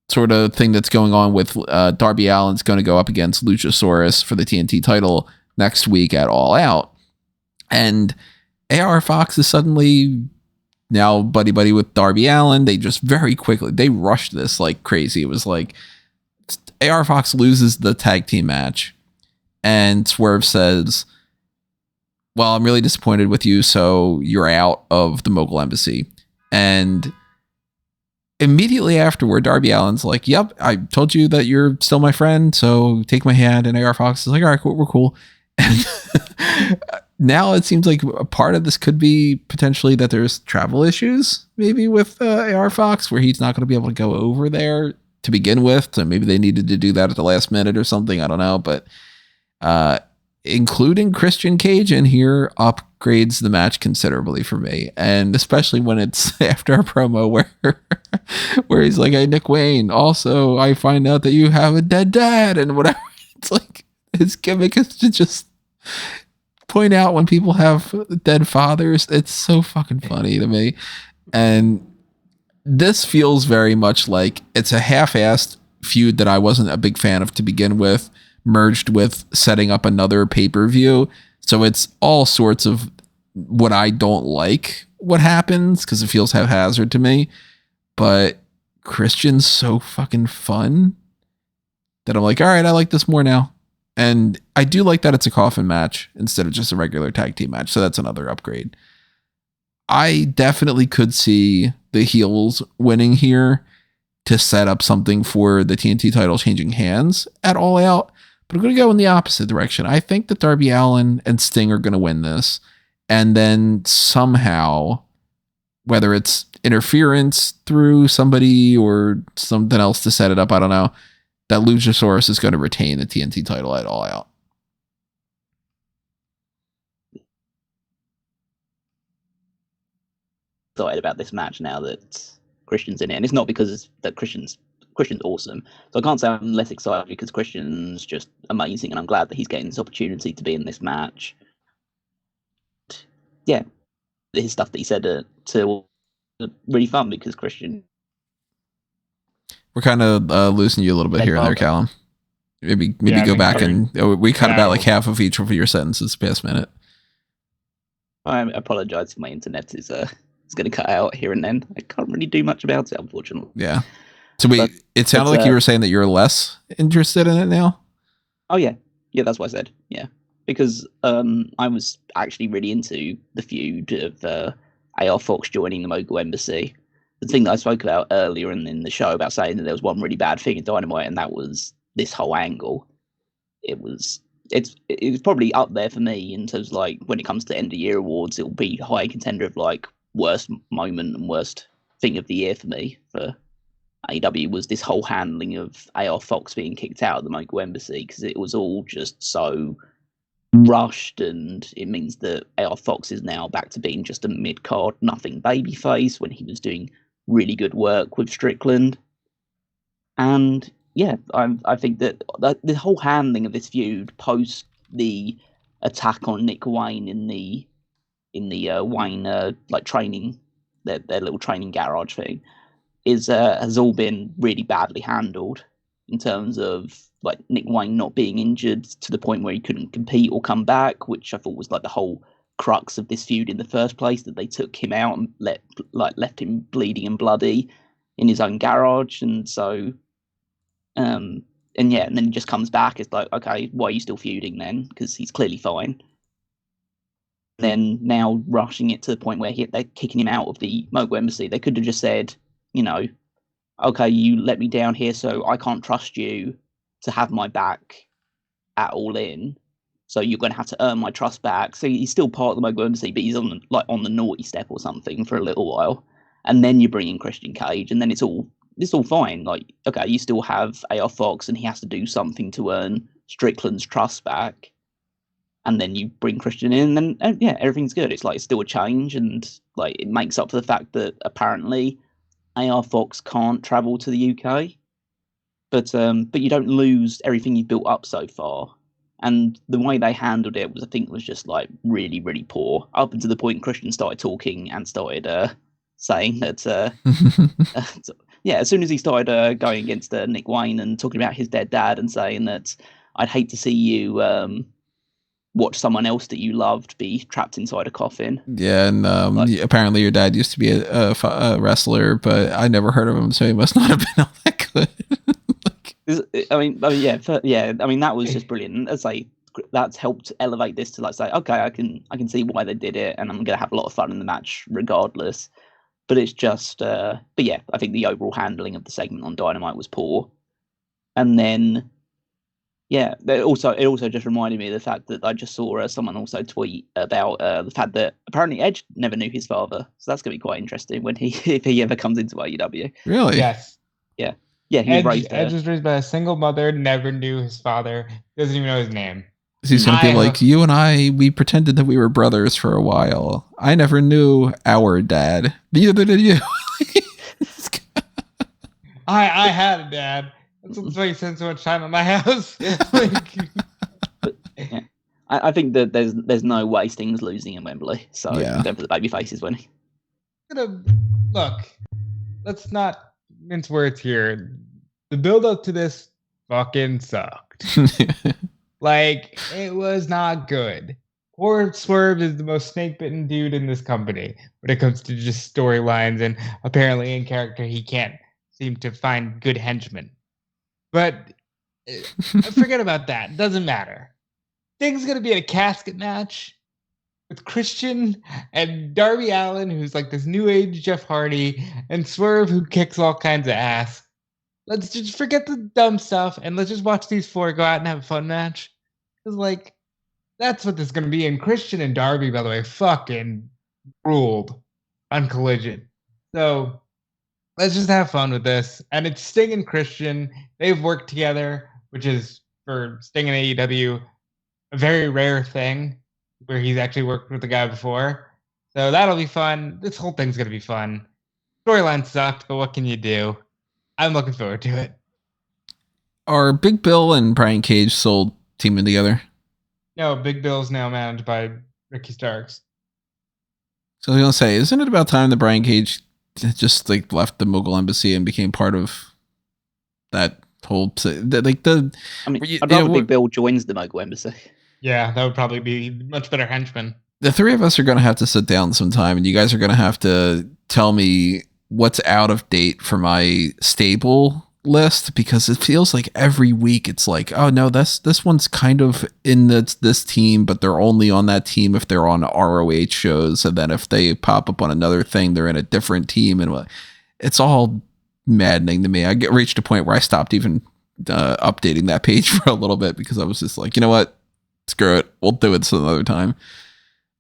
sort of thing that's going on with Darby Allin's going to go up against Luchasaurus for the TNT title next week at All Out. And AR Fox is suddenly now buddy with Darby Allin. They just very quickly, they rushed this like crazy. It was like AR Fox loses the tag team match, and Swerve says, well, I'm really disappointed with you, so you're out of the Mogul Embassy. And immediately afterward, Darby Allin's like, yep, I told you that you're still my friend, so take my hand. And AR Fox is like, all right, cool, we're cool. And now it seems like a part of this could be potentially that there's travel issues, maybe with AR Fox, where he's not going to be able to go over there to begin with. So maybe they needed to do that at the last minute or something. I don't know. But including Christian Cage in here upgrades the match considerably for me. And especially when it's after a promo where he's like, hey, Nick Wayne, also, I find out that you have a dead dad and whatever. It's like his gimmick is to just point out when people have dead fathers. It's so fucking funny to me. And this feels very much like it's a half-assed feud that I wasn't a big fan of to begin with, merged with setting up another pay-per-view. So it's all sorts of what I don't like what happens, because it feels haphazard to me. But Christian's so fucking fun that I'm like, all right, I like this more now. And I do like that it's a Coffin match instead of just a regular tag team match. So that's another upgrade. I definitely could see the heels winning here to set up something for the TNT title changing hands at All Out. But I'm going to go in the opposite direction. I think that Darby Allin and Sting are going to win this. And then somehow, whether it's interference through somebody or something else to set it up, I don't know, that Luchasaurus is going to retain the TNT title at All Out. Excited about this match now that Christian's in it, and it's not because that Christian's awesome. So I can't say I'm less excited because Christian's just amazing, and I'm glad that he's getting this opportunity to be in this match. Yeah, his stuff that he said to really fun because Christian. We're kind of losing you a little bit here and there, Callum. Maybe go back and we cut about like half of each of your sentences past minute. I apologize if my internet is going to cut out here and then. I can't really do much about it, unfortunately. Yeah. So it sounded like you were saying that you're less interested in it now. Oh yeah, that's what I said. Yeah, because I was actually really into the feud of AR Fox joining the Mogul Embassy. The thing that I spoke about earlier in the show about saying that there was one really bad thing in Dynamite, and that was this whole angle. It's probably up there for me in terms of like when it comes to end of year awards, it'll be high contender of like worst moment and worst thing of the year for me for AEW was this whole handling of AR Fox being kicked out of the Mogul Embassy, because it was all just so rushed, and it means that AR Fox is now back to being just a mid-card nothing babyface when he was doing really good work with Strickland. And yeah, I think that the whole handling of this feud post the attack on Nick Wayne in the Wayne like training their little training garage thing has all been really badly handled in terms of like Nick Wayne not being injured to the point where he couldn't compete or come back, which I thought was like the whole crux of this feud in the first place, that they took him out and left him bleeding and bloody in his own garage. And so and then he just comes back. It's like, okay, why are you still feuding then? Because he's clearly fine. Then now rushing it to the point where they're kicking him out of the Mogul Embassy. They could have just said, okay, you let me down here, so I can't trust you to have my back at All In. So you're going to have to earn my trust back. So he's still part of the Mogul Embassy, but he's on the naughty step or something for a little while. And then you bring in Christian Cage, and then it's all fine. Like, okay, you still have AR Fox, and he has to do something to earn Strickland's trust back. and then you bring Christian in, and yeah, everything's good. It's like it's still a change, and like it makes up for the fact that apparently AR Fox can't travel to the UK, but you don't lose everything you've built up so far. And the way they handled it was, I think, was just like really, really poor. Up until the point Christian started talking and started saying that, yeah, as soon as he started going against Nick Wayne and talking about his dead dad and saying that I'd hate to see you watch someone else that you loved be trapped inside a coffin. Yeah, and apparently your dad used to be a wrestler, but I never heard of him, so he must not have been all that good. I mean, yeah. I mean, that was just brilliant. As I that's helped elevate this to like say, okay, I can see why they did it, and I'm gonna have a lot of fun in the match regardless. But it's just, but yeah, I think the overall handling of the segment on Dynamite was poor. And then, yeah, it also just reminded me of the fact that I just saw someone also tweet about the fact that apparently Edge never knew his father, so that's gonna be quite interesting when if he ever comes into AEW. Really? Yes. Yeah. Yeah, Edge was raised by a single mother, never knew his father, doesn't even know his name. He's going to be like, you and I, we pretended that we were brothers for a while. I never knew our dad. Neither did you. I had a dad. That's why you spent so much time at my house. Yeah. I think that there's no way Sting's losing in Wembley, so I'm going for the baby faces winning. Look, let's not mince words here. The build up to this fucking sucked. Like, it was not good. Poor Swerve is the most snake-bitten dude in this company when it comes to just storylines, and apparently in character he can't seem to find good henchmen. But forget about that. Doesn't matter. Sting's gonna be in a casket match with Christian and Darby Allin, who's like this new age Jeff Hardy, and Swerve, who kicks all kinds of ass. Let's just forget the dumb stuff and let's just watch these four go out and have a fun match. Because, like, that's what this is going to be. And Christian and Darby, by the way, fucking ruled on Collision. So let's just have fun with this. And it's Sting and Christian. They've worked together, which is, for Sting and AEW, a very rare thing where he's actually worked with the guy before. So that'll be fun. This whole thing's going to be fun. Storyline sucked, but what can you do? I'm looking forward to it. Are Big Bill and Brian Cage still teaming together? No, Big Bill's now managed by Ricky Starks. So I was going to say, isn't it about time that Brian Cage just like left the Mogul Embassy and became part of that whole... Like the, I mean, I'd rather Big Bill joins the Mogul Embassy. Yeah, that would probably be much better henchman. The three of us are going to have to sit down sometime, and you guys are going to have to tell me what's out of date for my stable list, because it feels like every week it's like, oh no, this one's kind of in this team, but they're only on that team if they're on ROH shows, and then if they pop up on another thing, they're in a different team, and it's all maddening to me. I reached a point where I stopped even updating that page for a little bit because I was just like, you know what, screw it, we'll do it some other time.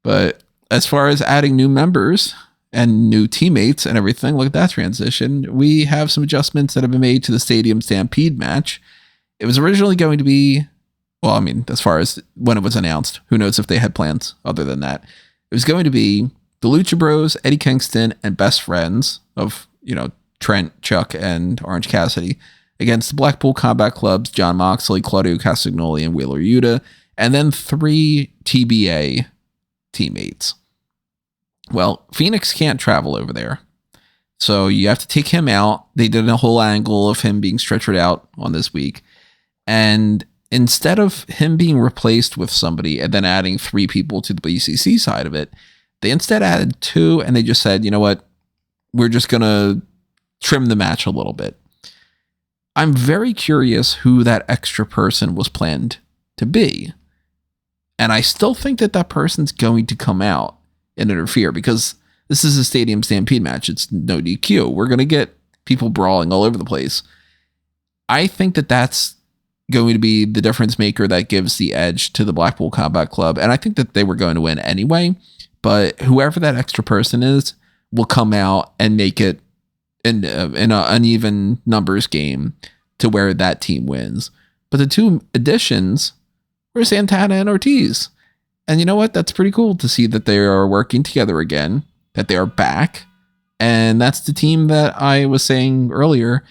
But as far as adding new members and new teammates and everything, look at that transition. We have some adjustments that have been made to the Stadium Stampede match. It was originally going to be, well, I mean, as far as when it was announced, who knows if they had plans other than that. It was going to be the Lucha Bros, Eddie Kingston, and best friends of, Trent, Chuck, and Orange Cassidy against the Blackpool Combat Clubs, John Moxley, Claudio Castagnoli, and Wheeler Yuta, and then 3 TBA teammates. Well, Phoenix can't travel over there, so you have to take him out. They did a whole angle of him being stretchered out on this week, and instead of him being replaced with somebody and then adding 3 people to the BCC side of it, they instead added 2, and they just said, you know what, we're just going to trim the match a little bit. I'm very curious who that extra person was planned to be, and I still think that person's going to come out and interfere, because this is a Stadium Stampede match. It's no DQ. We're going to get people brawling all over the place. I think that that's going to be the difference maker that gives the edge to the Blackpool Combat Club. And I think that they were going to win anyway, but whoever that extra person is will come out and make it in an uneven numbers game to where that team wins. But the 2 additions were Santana and Ortiz. And you know what? That's pretty cool to see that they are working together again, that they are back. And that's the team that I was saying earlier.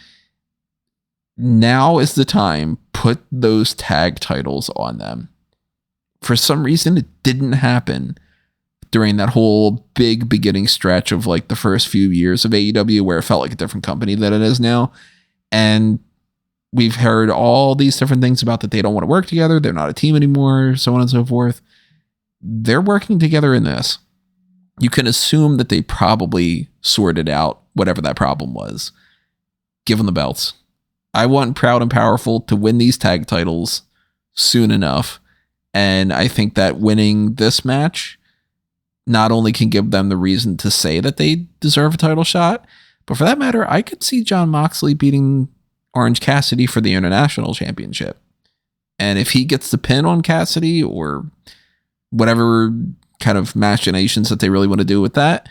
Now is the time. Put those tag titles on them. For some reason, it didn't happen during that whole big beginning stretch of like the first few years of AEW where it felt like a different company than it is now. And we've heard all these different things about that they don't want to work together. They're not a team anymore, so on and so forth. They're working together in this. You can assume that they probably sorted out whatever that problem was. Give them the belts. I want Proud and Powerful to win these tag titles soon enough. And I think that winning this match not only can give them the reason to say that they deserve a title shot, but for that matter, I could see Jon Moxley beating Orange Cassidy for the International Championship. And if he gets the pin on Cassidy or whatever kind of machinations that they really want to do with that,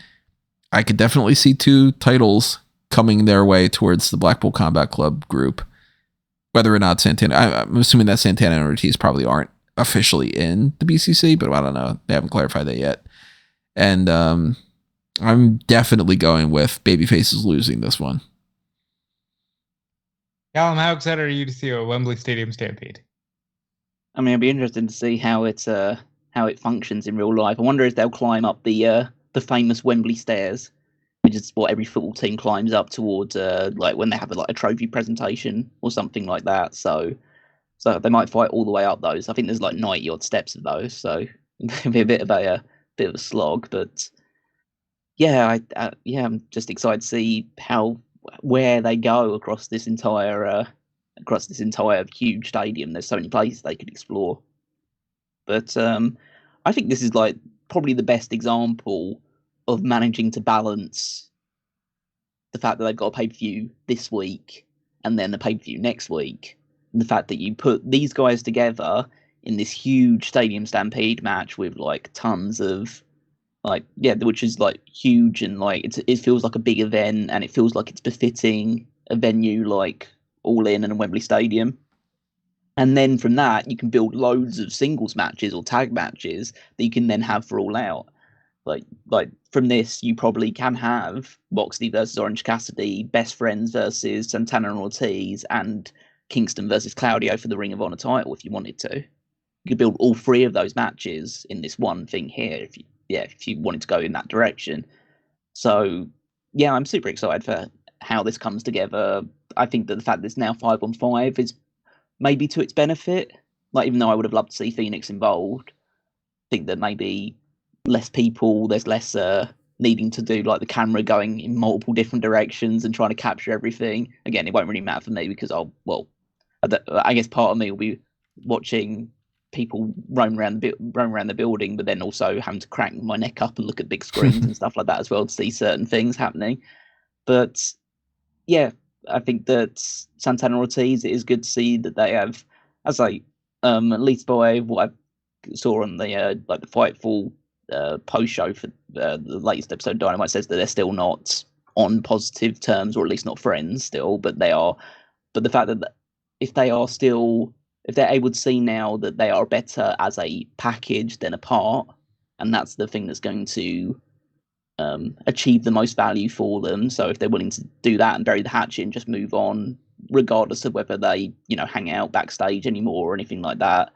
I could definitely see 2 titles coming their way towards the Blackpool Combat Club group. Whether or not Santana, I'm assuming that Santana and Ortiz probably aren't officially in the BCC, but I don't know. They haven't clarified that yet. And I'm definitely going with Babyface is losing this one. Callum, how excited are you to see a Wembley Stadium Stampede? I mean, it'll be interesting to see how it functions in real life. I wonder if they'll climb up the famous Wembley stairs, which is what every football team climbs up towards, like when they have like a trophy presentation or something like that. So they might fight all the way up those. I think there's like 90 odd steps of those, so it'll be a bit of a slog. But yeah, I'm just excited to see where they go across this entire huge stadium. There's so many places they could explore. But I think this is like probably the best example of managing to balance the fact that they've got a pay-per-view this week and then the pay-per-view next week. And the fact that you put these guys together in this huge Stadium Stampede match with like tons of which is like huge and like it feels like a big event and it feels like it's befitting a venue like Allin and Wembley Stadium. And then from that, you can build loads of singles matches or tag matches that you can then have for All Out. Like from this, you probably can have Moxley versus Orange Cassidy, Best Friends versus Santana and Ortiz, and Kingston versus Claudio for the Ring of Honor title if you wanted to. You could build all 3 of those matches in this one thing here if you wanted to go in that direction. So yeah, I'm super excited for how this comes together. I think that the fact that it's now 5-on-5 is maybe to its benefit. Like, even though I would have loved to see Phoenix involved, I think that maybe less people, there's less needing to do like the camera going in multiple different directions and trying to capture everything. Again, it won't really matter for me because I guess part of me will be watching people roam around the building, but then also having to crank my neck up and look at big screens and stuff like that as well to see certain things happening. But yeah, I think that Santana Ortiz, it is good to see that they have, as at least by what I saw on the the Fightful post show for the latest episode of Dynamite, says that they're still not on positive terms, or at least not friends still, but they are. But the fact that if they're able to see now that they are better as a package than apart, and that's the thing that's going to achieve the most value for them. So if they're willing to do that and bury the hatchet and just move on, regardless of whether they, hang out backstage anymore or anything like that,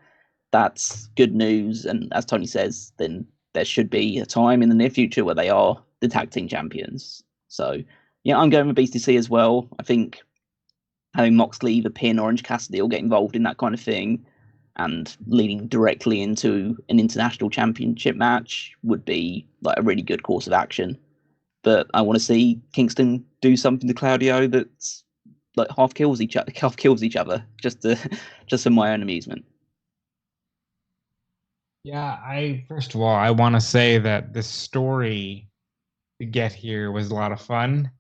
that's good news. And as Tony says, then there should be a time in the near future where they are the tag team champions. So yeah, I'm going with BCC as well. I think having Moxley either pin Orange Cassidy or get involved in that kind of thing and leading directly into an international championship match would be like a really good course of action. But I want to see Kingston do something to Claudio that's like half kills each other, just for my own amusement. Yeah, first of all, I want to say that the story to get here was a lot of fun,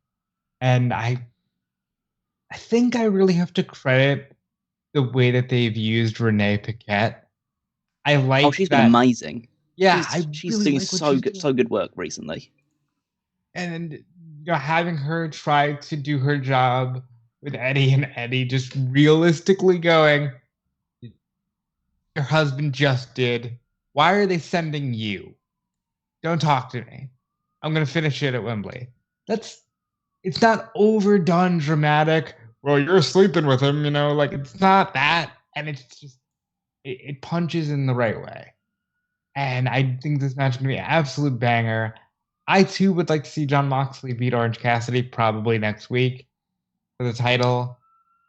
and I think I really have to credit the way that they've used Renee Paquette. I like. Oh, she's been amazing. Yeah, she's really doing so good work recently. And having her try to do her job with Eddie, and Eddie just realistically going, "Your husband just did Why are they sending you? Don't talk to me. I'm going to finish it at Wembley. It's not overdone dramatic. Well, you're sleeping with him, like it's not that. And it's just, it punches in the right way. And I think this match is going to be an absolute banger. I too would like to see Jon Moxley beat Orange Cassidy probably next week for the title.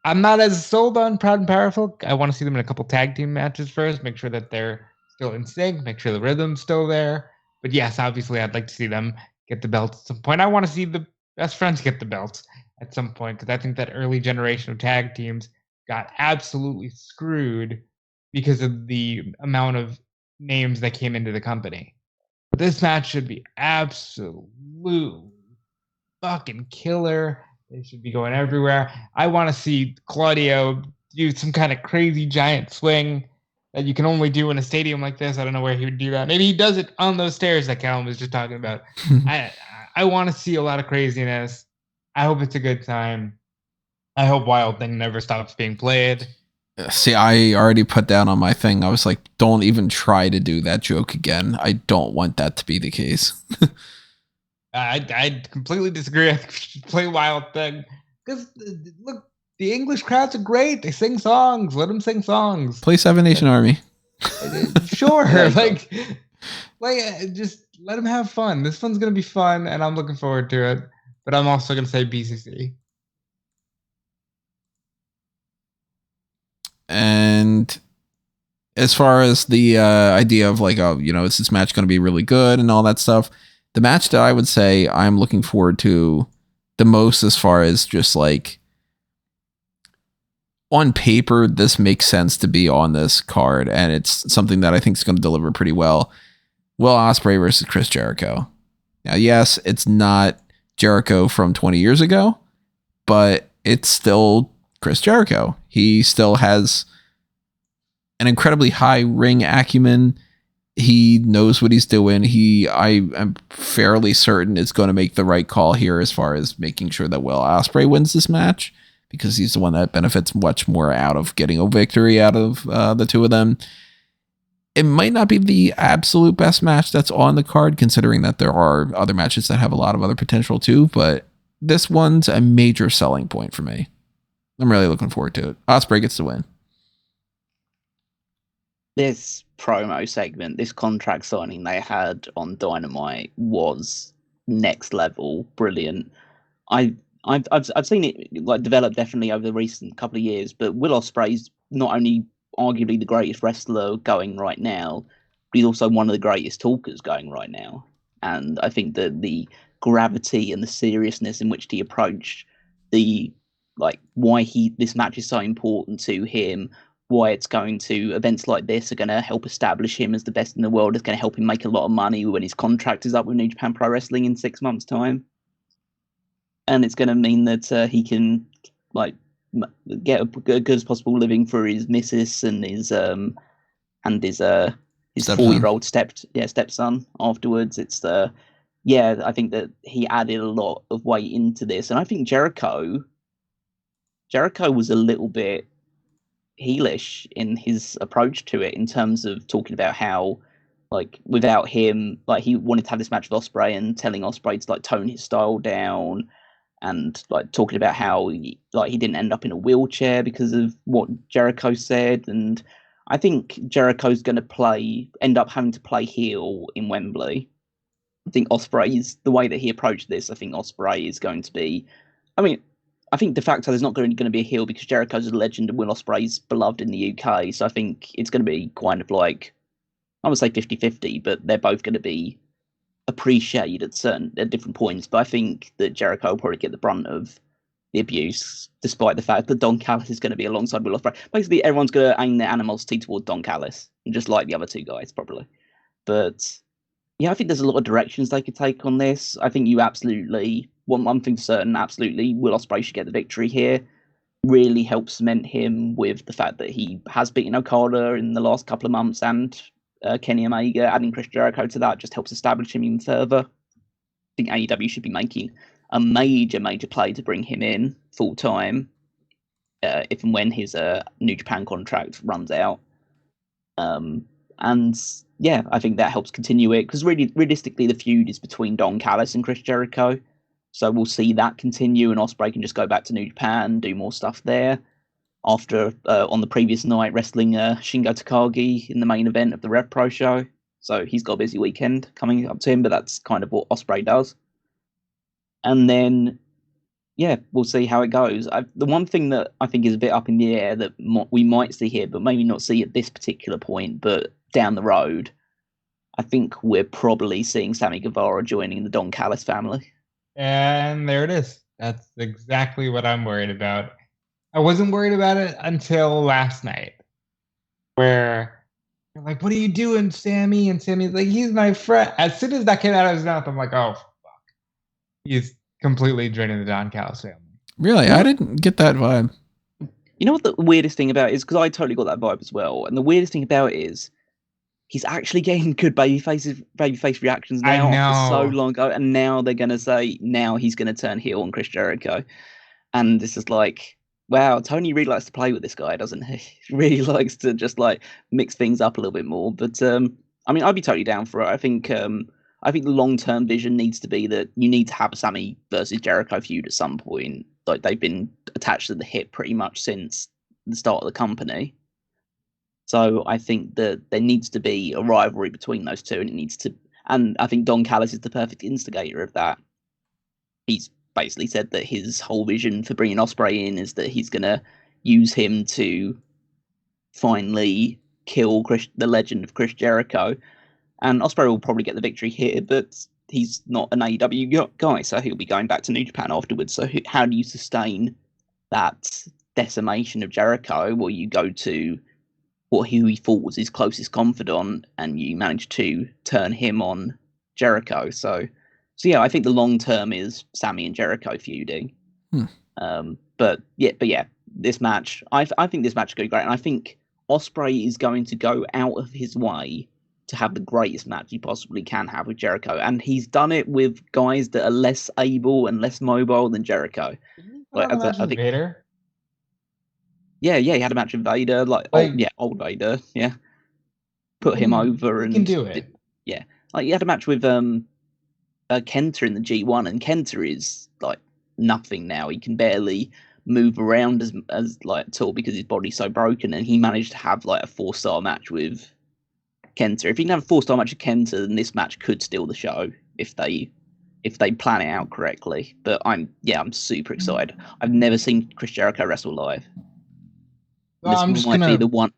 I'm not as sold on Proud and Powerful. I want to see them in a couple tag team matches first, make sure that they're still in sync, make sure the rhythm's still there. But yes, obviously, I'd like to see them get the belts at some point. I want to see the best friends get the belts at some point because I think that early generation of tag teams got absolutely screwed because of the amount of names that came into the company. But this match should be absolute fucking killer. They should be going everywhere. I want to see Claudio do some kind of crazy giant swing that you can only do in a stadium like this. I don't know where he would do that. Maybe he does it on those stairs that Callum was just talking about. I want to see a lot of craziness. I hope it's a good time. I hope Wild Thing never stops being played. See, I already put that on my thing. I was like, don't even try to do that joke again. I don't want that to be the case. I completely disagree. I think we should play Wild Thing. Because, look, the English crowds are great. They sing songs. Let them sing songs. Play Seven Nation Army. Sure. Just let them have fun. This one's going to be fun, and I'm looking forward to it. But I'm also going to say BCC. And as far as the idea of like, is this match going to be really good and all that stuff, the match that I would say I'm looking forward to the most as far as just like on paper, this makes sense to be on this card. And it's something that I think is going to deliver pretty well. Will Ospreay versus Chris Jericho. Now, yes, it's not Jericho from 20 years ago, but it's still Chris Jericho. He still has an incredibly high ring acumen. He knows what he's doing. I am fairly certain it's going to make the right call here as far as making sure that Will Ospreay wins this match because he's the one that benefits much more out of getting a victory out of the two of them. It might not be the absolute best match that's on the card, considering that there are other matches that have a lot of other potential too, but this one's a major selling point for me. I'm really looking forward to it. Ospreay gets the win. This promo segment, this contract signing they had on Dynamite was next level, brilliant. I've seen it like develop definitely over the recent couple of years, but Will Ospreay's not only arguably the greatest wrestler going right now, but he's also one of the greatest talkers going right now. And I think that the gravity and the seriousness in which he approached the why this match is so important to him, why it's going to events like this are going to help establish him as the best in the world. It's going to help him make a lot of money when his contract is up with New Japan Pro Wrestling in 6 months' time, and it's going to mean that he can get a good as possible living for his missus and his 4-year-old stepson afterwards. It's I think that he added a lot of weight into this, and I think Jericho was a little bit heelish in his approach to it in terms of talking about how without him, he wanted to have this match with Ospreay and telling Ospreay to tone his style down, and talking about how he didn't end up in a wheelchair because of what Jericho said. And I think Jericho's going to end up having to play heel in Wembley. I think Ospreay's the way that he approached this. I think Ospreay is going to be. I think de facto there's not going to be a heel because Jericho's a legend and Will Ospreay's beloved in the UK. So I think it's going to be kind of I would say 50-50, but they're both going to be appreciated at different points. But I think that Jericho will probably get the brunt of the abuse, despite the fact that Don Callis is going to be alongside Will Ospreay. Basically, everyone's going to aim their animosity toward Don Callis, and just like the other two guys, probably. But yeah, I think there's a lot of directions they could take on this. I think you absolutely, one thing certain, absolutely, Will Ospreay should get the victory here. Really helps cement him with the fact that he has beaten Okada in the last couple of months, and Kenny Omega. Adding Chris Jericho to that just helps establish him even further. I think AEW should be making a major play to bring him in full time if and when his New Japan contract runs out. And And yeah, I think that helps continue it because really, realistically, the feud is between Don Callis and Chris Jericho. So we'll see that continue, and Ospreay can just go back to New Japan, do more stuff there. After on the previous night, wrestling Shingo Takagi in the main event of the Rev Pro show. So he's got a busy weekend coming up to him, but that's kind of what Ospreay does. And then, yeah, we'll see how it goes. The one thing that I think is a bit up in the air that we might see here, but maybe not see at this particular point, but down the road, I think we're probably seeing Sammy Guevara joining the Don Callis family. And there it is. That's exactly what I'm worried about. I wasn't worried about it until last night, where you're like, what are you doing, Sammy? And Sammy's like, he's my friend. As soon as that came out of his mouth, I'm like, oh, fuck. He's completely joining the Don Callis family. Really? I didn't get that vibe. You know what the weirdest thing about it is? Because I totally got that vibe as well. And the weirdest thing about it is he's actually getting good babyface reactions now after so long ago. And now they're going to say, now he's going to turn heel on Chris Jericho. And this is like, wow, Tony really likes to play with this guy, doesn't he? He really likes to just like mix things up a little bit more. But I mean, I'd be totally down for it. I think the long-term vision needs to be that you need to have a Sammy versus Jericho feud at some point. Like they've been attached to the hip pretty much since the start of the company. So I think that there needs to be a rivalry between those two, and I think Don Callis is the perfect instigator of that. He's basically said that his whole vision for bringing Ospreay in is that he's going to use him to finally kill the legend of Chris Jericho. And Ospreay will probably get the victory here, but he's not an AEW guy, so he'll be going back to New Japan afterwards. So how do you sustain that decimation of Jericho? Well, you go to who he thought was his closest confidant, and you manage to turn him on Jericho. So yeah, I think the long term is Sammy and Jericho feuding. But yeah, this match, I think this match is going to be great, and I think Ospreay is going to go out of his way to have the greatest match he possibly can have with Jericho, and he's done it with guys that are less able and less mobile than Jericho. Like I think Vader. Yeah, he had a match with Vader, old Vader, yeah. Put him over and he can do it. Yeah, like he had a match with Kenta in the G1, and Kenta is like nothing now. He can barely move around as like at all because his body's so broken, and he managed to have like a 4-star match with Kenta. If he can have a 4-star match with Kenta, then this match could steal the show if they plan it out correctly. But I'm super excited. I've never seen Chris Jericho wrestle live. Well, this might be the one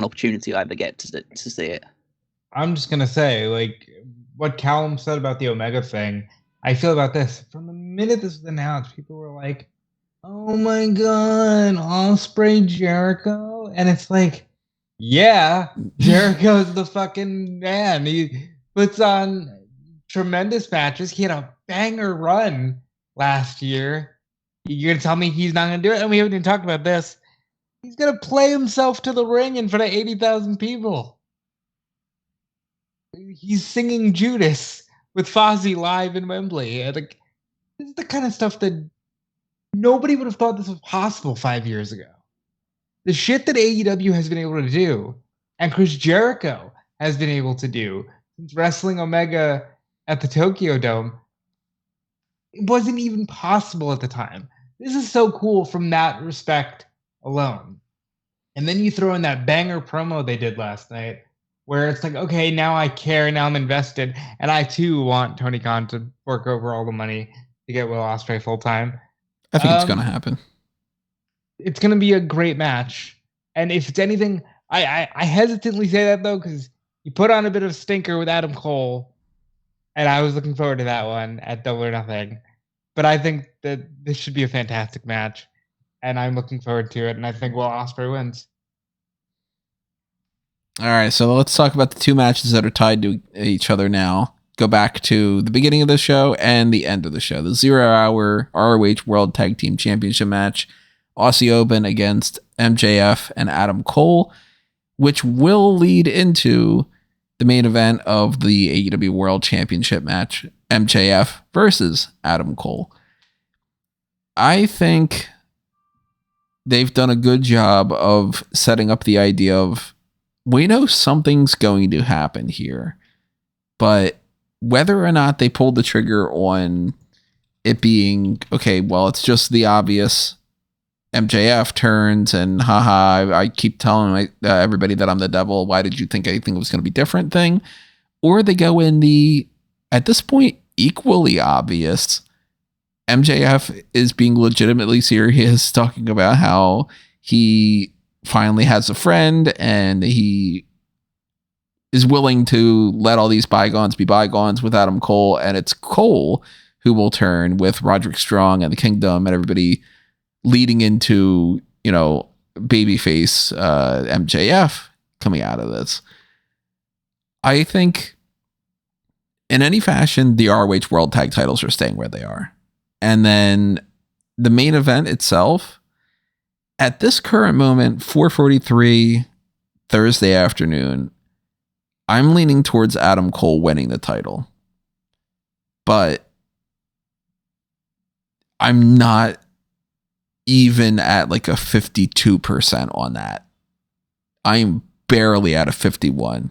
opportunity I ever get to see it. I'm just gonna say, like what Callum said about the Omega thing, I feel about this. From the minute this was announced, people were like, "Oh my god, Ospreay Jericho," and it's like, yeah, Jericho's the fucking man. He puts on tremendous matches. He had a banger run last year. You're gonna tell me he's not gonna do it? And we haven't even talked about this. He's going to play himself to the ring in front of 80,000 people. He's singing Judas with Fozzy live in Wembley. Like, this is the kind of stuff that nobody would have thought this was possible 5 years ago. The shit that AEW has been able to do, and Chris Jericho has been able to do since wrestling Omega at the Tokyo Dome, it wasn't even possible at the time. This is so cool from that respect alone. And then you throw in that banger promo they did last night where it's like, okay, now I care, now I'm invested, and I too want Tony Khan to fork over all the money to get Will Ospreay full time. I think it's going to happen. It's going to be a great match. And if it's anything, I hesitantly say that though, because you put on a bit of a stinker with Adam Cole, and I was looking forward to that one at Double or Nothing. But I think that this should be a fantastic match. And I'm looking forward to it, and I think Will Ospreay wins. All right, so let's talk about the two matches that are tied to each other now. Go back to the beginning of the show and the end of the show. The 0-hour ROH World Tag Team Championship match. Aussie Open against MJF and Adam Cole, which will lead into the main event of the AEW World Championship match. MJF versus Adam Cole. I think they've done a good job of setting up the idea of we know something's going to happen here, but whether or not they pulled the trigger on it being, okay, well, it's just the obvious MJF turns and haha, I keep telling everybody that I'm the devil. Why did you think anything was going to be different thing? Or they go in the, at this point, equally obvious, MJF is being legitimately serious, talking about how he finally has a friend and he is willing to let all these bygones be bygones with Adam Cole. And it's Cole who will turn with Roderick Strong and the Kingdom and everybody leading into, babyface MJF coming out of this. I think in any fashion, the ROH World Tag Titles are staying where they are. And then the main event itself, at this current moment, 4:43 Thursday afternoon, I'm leaning towards Adam Cole winning the title. But I'm not even at like a 52% on that. I'm barely at a 51.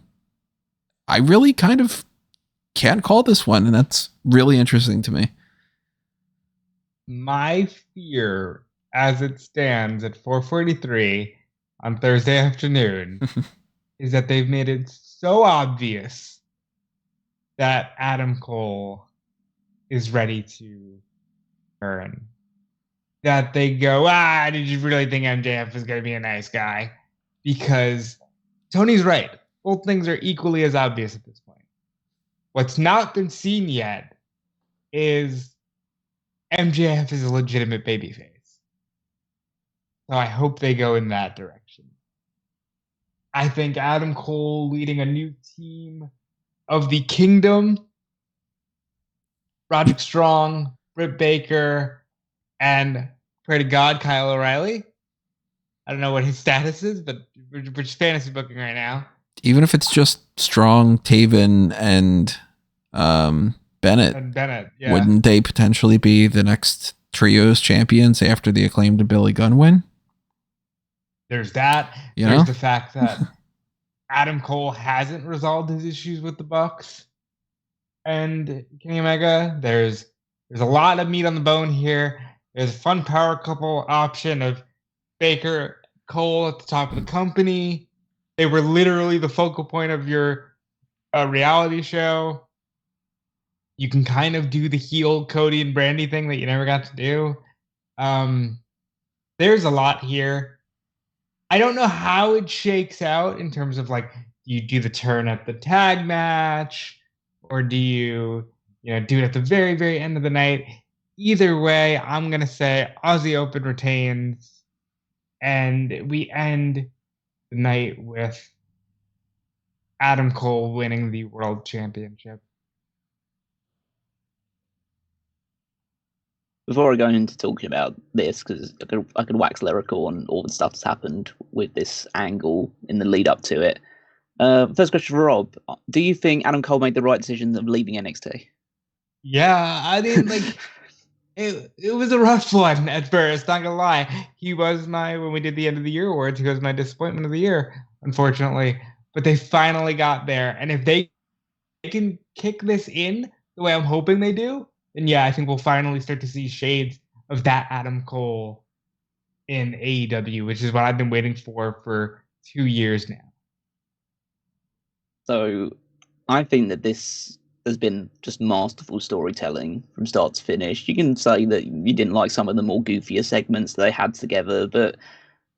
I really kind of can't call this one, and that's really interesting to me. My fear, as it stands at 4:43 on Thursday afternoon, is that they've made it so obvious that Adam Cole is ready to turn. That they go, did you really think MJF is going to be a nice guy? Because Tony's right. Both things are equally as obvious at this point. What's not been seen yet is MJF is a legitimate babyface. So I hope they go in that direction. I think Adam Cole leading a new team of the Kingdom, Roderick Strong, Britt Baker, and pray to God, Kyle O'Reilly. I don't know what his status is, but we're just fantasy booking right now. Even if it's just Strong, Taven, and Bennett. And Bennett, yeah. Wouldn't they potentially be the next trios champions after the Acclaimed Billy Gunn win? There's that. There's the fact that Adam Cole hasn't resolved his issues with the Bucks and Kenny Omega. There's a lot of meat on the bone here. There's a fun power couple option of Baker, Cole at the top of the company. They were literally the focal point of your reality show. You can kind of do the heel Cody and Brandy thing that you never got to do. There's a lot here. I don't know how it shakes out in terms of like, do you do the turn at the tag match, or do you do it at the very, very end of the night? Either way, I'm gonna say Aussie Open retains, and we end the night with Adam Cole winning the World Championship. Before I go into talking about this, because I could wax lyrical on all the stuff that's happened with this angle in the lead up to it. First question for Rob. Do you think Adam Cole made the right decision of leaving NXT? Yeah, I mean, like, it was a rough one at first, not gonna lie. He was when we did the end of the year awards, he was my disappointment of the year, unfortunately. But they finally got there. And if they can kick this in the way I'm hoping they do, then yeah, I think we'll finally start to see shades of that Adam Cole in AEW, which is what I've been waiting for 2 years now. So I think that this has been just masterful storytelling from start to finish. You can say that you didn't like some of the more goofier segments that they had together, but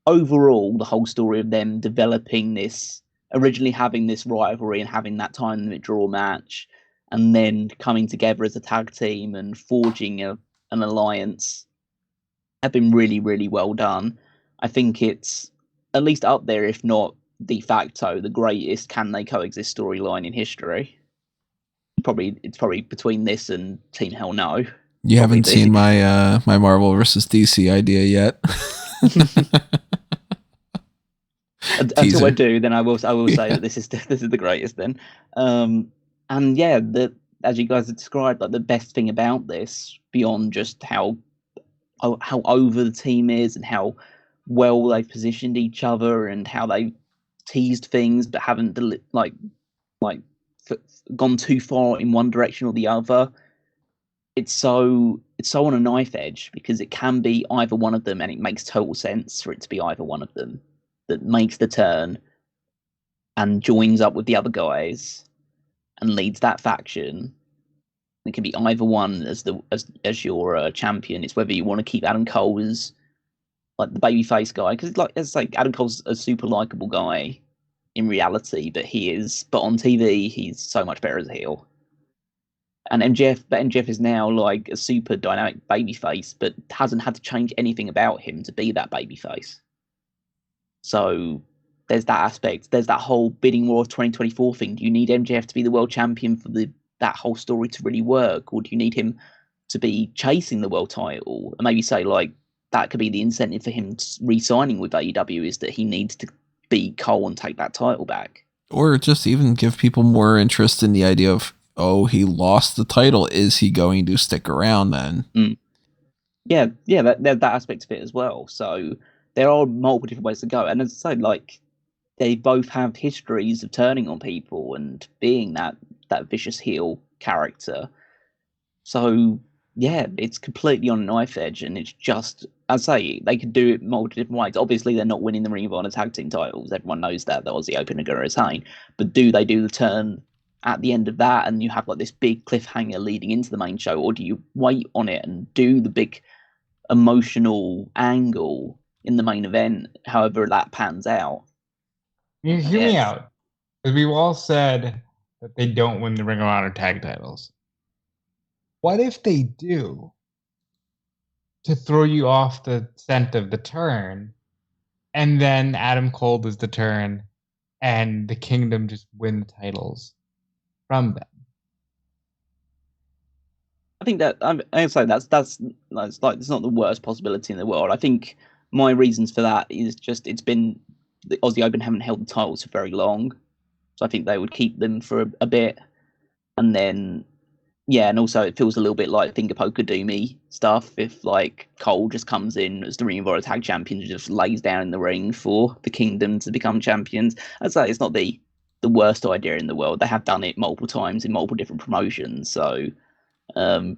overall, the whole story of them developing this, originally having this rivalry and having that time limit draw match, and then coming together as a tag team and forging an alliance, have been really, really well done. I think it's at least up there, if not de facto, the greatest can they coexist storyline in history. It's probably between this and Team Hell No. You haven't seen my my Marvel versus DC idea yet. Until I do, then I will say that this is the greatest. Then, and yeah, as you guys have described, like the best thing about this, beyond just how over the team is and how well they've positioned each other and how they teased things but haven't gone too far in one direction or the other. It's so on a knife edge because it can be either one of them, and it makes total sense for it to be either one of them that makes the turn and joins up with the other guys and leads that faction. It can be either one as your champion. It's whether you want to keep Adam Cole as like the babyface guy, because it's like Adam Cole's a super likable guy in reality, but on TV he's so much better as a heel. And MJF is now like a super dynamic babyface, but hasn't had to change anything about him to be that babyface. So there's that aspect. There's that whole bidding war of 2024 thing. Do you need MJF to be the world champion for that whole story to really work, or do you need him to be chasing the world title? And maybe say like that could be the incentive for him re-signing with AEW, is that he needs to beat Cole and take that title back, or just even give people more interest in the idea of, oh, he lost the title. Is he going to stick around then? Yeah, that aspect of it as well. So there are multiple different ways to go. And as I say, like, they both have histories of turning on people and being that vicious heel character. So yeah, it's completely on a knife edge, and it's just, as I say, they could do it multiple different ways. Obviously, they're not winning the Ring of Honor tag team titles. Everyone knows that. That was the Open Nagura Retain. But do they do the turn at the end of that, and you have like this big cliffhanger leading into the main show, or do you wait on it and do the big emotional angle in the main event, however that pans out? Hear me out, because we've all said that they don't win the Ring of Honor tag titles. What if they do, to throw you off the scent of the turn, and then Adam Cole does the turn, and the Kingdom just win the titles from them? I think that I'd say that's like, it's not the worst possibility in the world. I think my reasons for that is just it's been the Aussie Open haven't held the titles for very long, so I think they would keep them for a bit, and then and also it feels a little bit like Finger Poker Doomy stuff if like Cole just comes in as the Ring of Honor tag champion and just lays down in the ring for the Kingdom to become champions. I'd say it's not the worst idea in the world. They have done it multiple times in multiple different promotions. So, but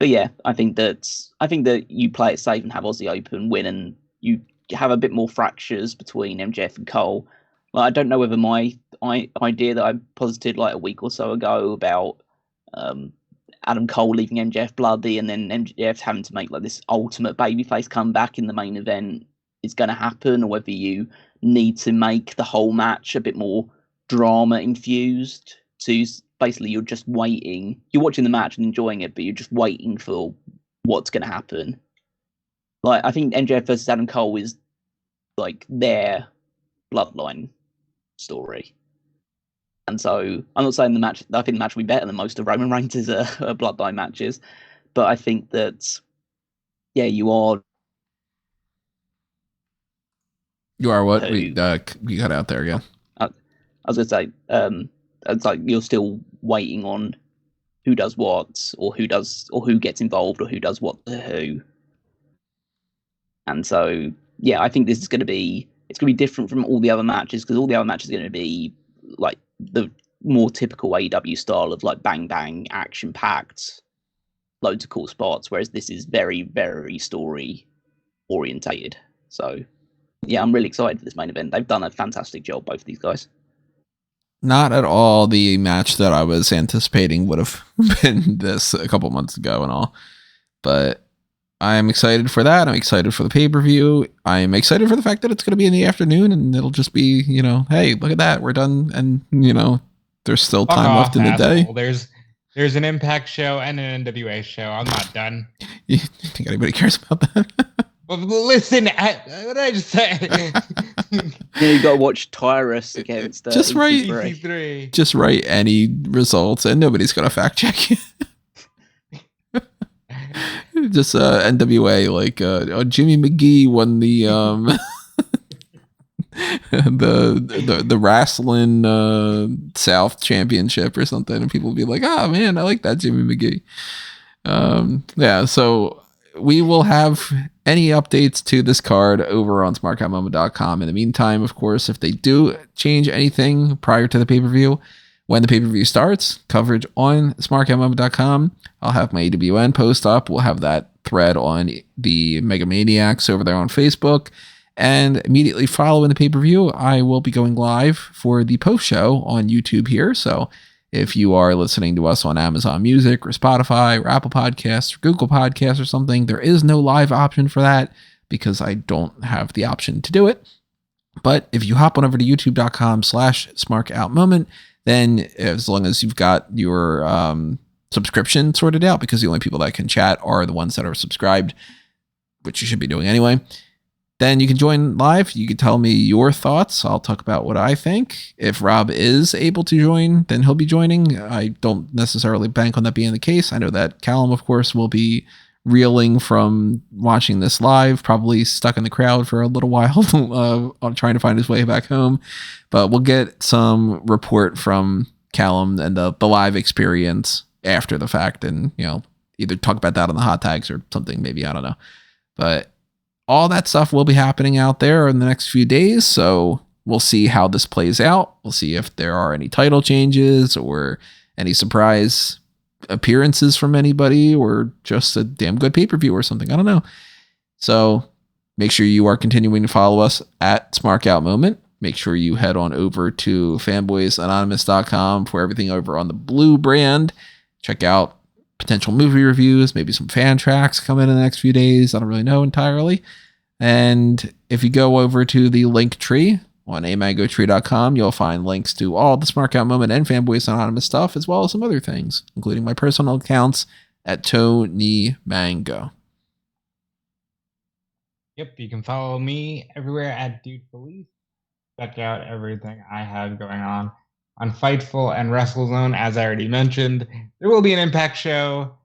yeah, I think that you play it safe and have Aussie Open win, and you have a bit more fractures between MJF and Cole. Like, I don't know whether my idea that I posited like a week or so ago about Adam Cole leaving MJF bloody and then MJF having to make like this ultimate babyface comeback in the main event is going to happen, or whether you need to make the whole match a bit more drama infused. To basically, you're just waiting. You're watching the match and enjoying it, but you're just waiting for what's going to happen. Like, I think MJF versus Adam Cole is like their bloodline story. And so I'm not saying I think the match will be better than most of Roman Reigns' bloodline matches, but I think that you are what? We got out there again. I was gonna say, it's like you're still waiting on who does what, or who gets involved, or who does what to who. And so I think this is going to be different from all the other matches, because all the other matches are going to be like the more typical AEW style of like bang bang, action packed, loads of cool spots, whereas this is very, very story orientated. So I'm really excited for this main event. They've done a fantastic job, both of these guys. Not at all the match that I was anticipating would have been this a couple months ago and all, but I'm excited for that. I'm excited for the pay-per-view. I'm excited for the fact that it's going to be in the afternoon, and it'll just be, hey, look at that, we're done, and there's still time left in the day. There's an Impact show and an NWA show. I'm not done. You think anybody cares about that? Well, listen, what did I just say? You got to watch Tyrus against just write EC3. Just write any results, and nobody's going to fact check you. Just NWA, like Jimmy McGee won the the wrestling South Championship or something, and people will be like, "Oh man, I like that Jimmy McGee." So we will have any updates to this card over on smarkoutmoment.com. In the meantime, of course, if they do change anything prior to the pay-per-view, when the pay-per-view starts, coverage on smarkoutmoment.com. I'll have my AWN post up. We'll have that thread on the Mega Maniacs over there on Facebook. And immediately following the pay-per-view, I will be going live for the post-show on YouTube here. So if you are listening to us on Amazon Music or Spotify or Apple Podcasts or Google Podcasts or something, there is no live option for that because I don't have the option to do it. But if you hop on over to youtube.com/smarkoutmoment, then as long as you've got your subscription sorted out, because the only people that can chat are the ones that are subscribed, which you should be doing anyway, then you can join live. You can tell me your thoughts. I'll talk about what I think. If Rob is able to join, then he'll be joining. I don't necessarily bank on that being the case. I know that Callum, of course, will be reeling from watching this live, probably stuck in the crowd for a little while on trying to find his way back home. But we'll get some report from Callum and the live experience after the fact, and either talk about that on the hot tags or something, maybe, I don't know. But all that stuff will be happening out there in the next few days, so we'll see how this plays out. We'll see if there are any title changes or any surprise appearances from anybody, or just a damn good pay-per-view or something. I don't know. So make sure you are continuing to follow us at SmarkOutMoment. Make sure you head on over to fanboysanonymous.com for everything over on the Blue brand. Check out potential movie reviews, maybe some fan tracks coming in the next few days. I don't really know entirely. And if you go over to the link tree on amangotree.com, you'll find links to all the Smark Out Moment and Fanboys Anonymous stuff, as well as some other things, including my personal accounts at Toni Mango. Yep, you can follow me everywhere at Dude Police. Check out everything I have going on Fightful and WrestleZone. As I already mentioned, there will be an Impact show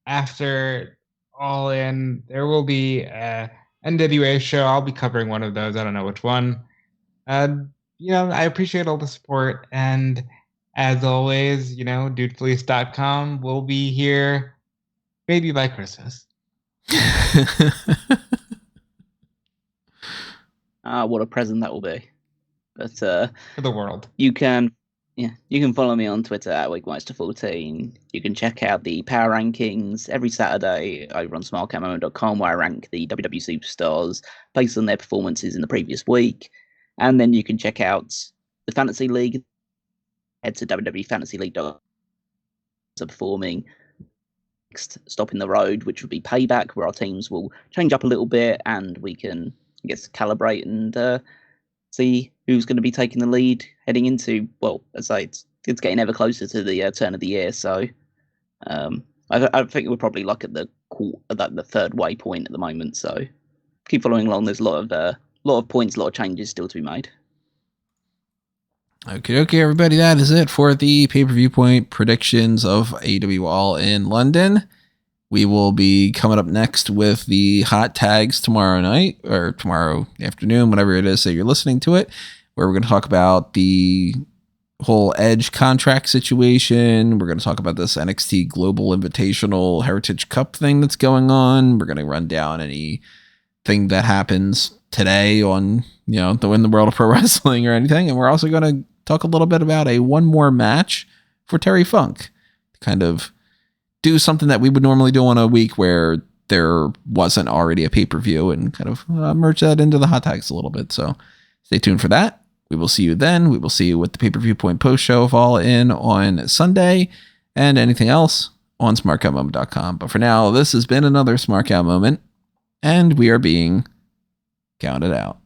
after All In. There will be a NWA show. I'll be covering one of those. I don't know which one. I appreciate all the support, and as always, dudefleece.com will be here maybe by Christmas. What a present that will be. But for the world. You can follow me on Twitter at Wigmeister14. You can check out the power rankings every Saturday over on smarkoutmoment.com, where I rank the WWE superstars based on their performances in the previous week. And then you can check out the Fantasy League. Head to www.fantasyleague.com. Performing next stop in the road, which would be Payback, where our teams will change up a little bit and we can, I guess, calibrate and see who's going to be taking the lead heading into, well, as I say, it's getting ever closer to the turn of the year. So I think we're probably like at the third waypoint at the moment. So keep following along. There's a lot of points, a lot of changes still to be made. Okay, everybody, that is it for the Pay-Per-Viewpoint predictions of AEW All In London. We will be coming up next with the hot tags tomorrow night, or tomorrow afternoon, whatever it is that you're listening to it, where we're going to talk about the whole Edge contract situation. We're going to talk about this NXT Global Invitational Heritage Cup thing that's going on. We're going to run down anything that happens today on, in the world of pro wrestling or anything. And we're also going to talk a little bit about a one more match for Terry Funk, kind of do something that we would normally do on a week where there wasn't already a pay-per-view, and kind of merge that into the hot tags a little bit. So stay tuned for that. We will see you then. We will see you with the Pay-Per-Viewpoint post show of All In on Sunday, and anything else on smarkoutmoment.com. But for now, this has been another Smark Out Moment, and we are being counted out.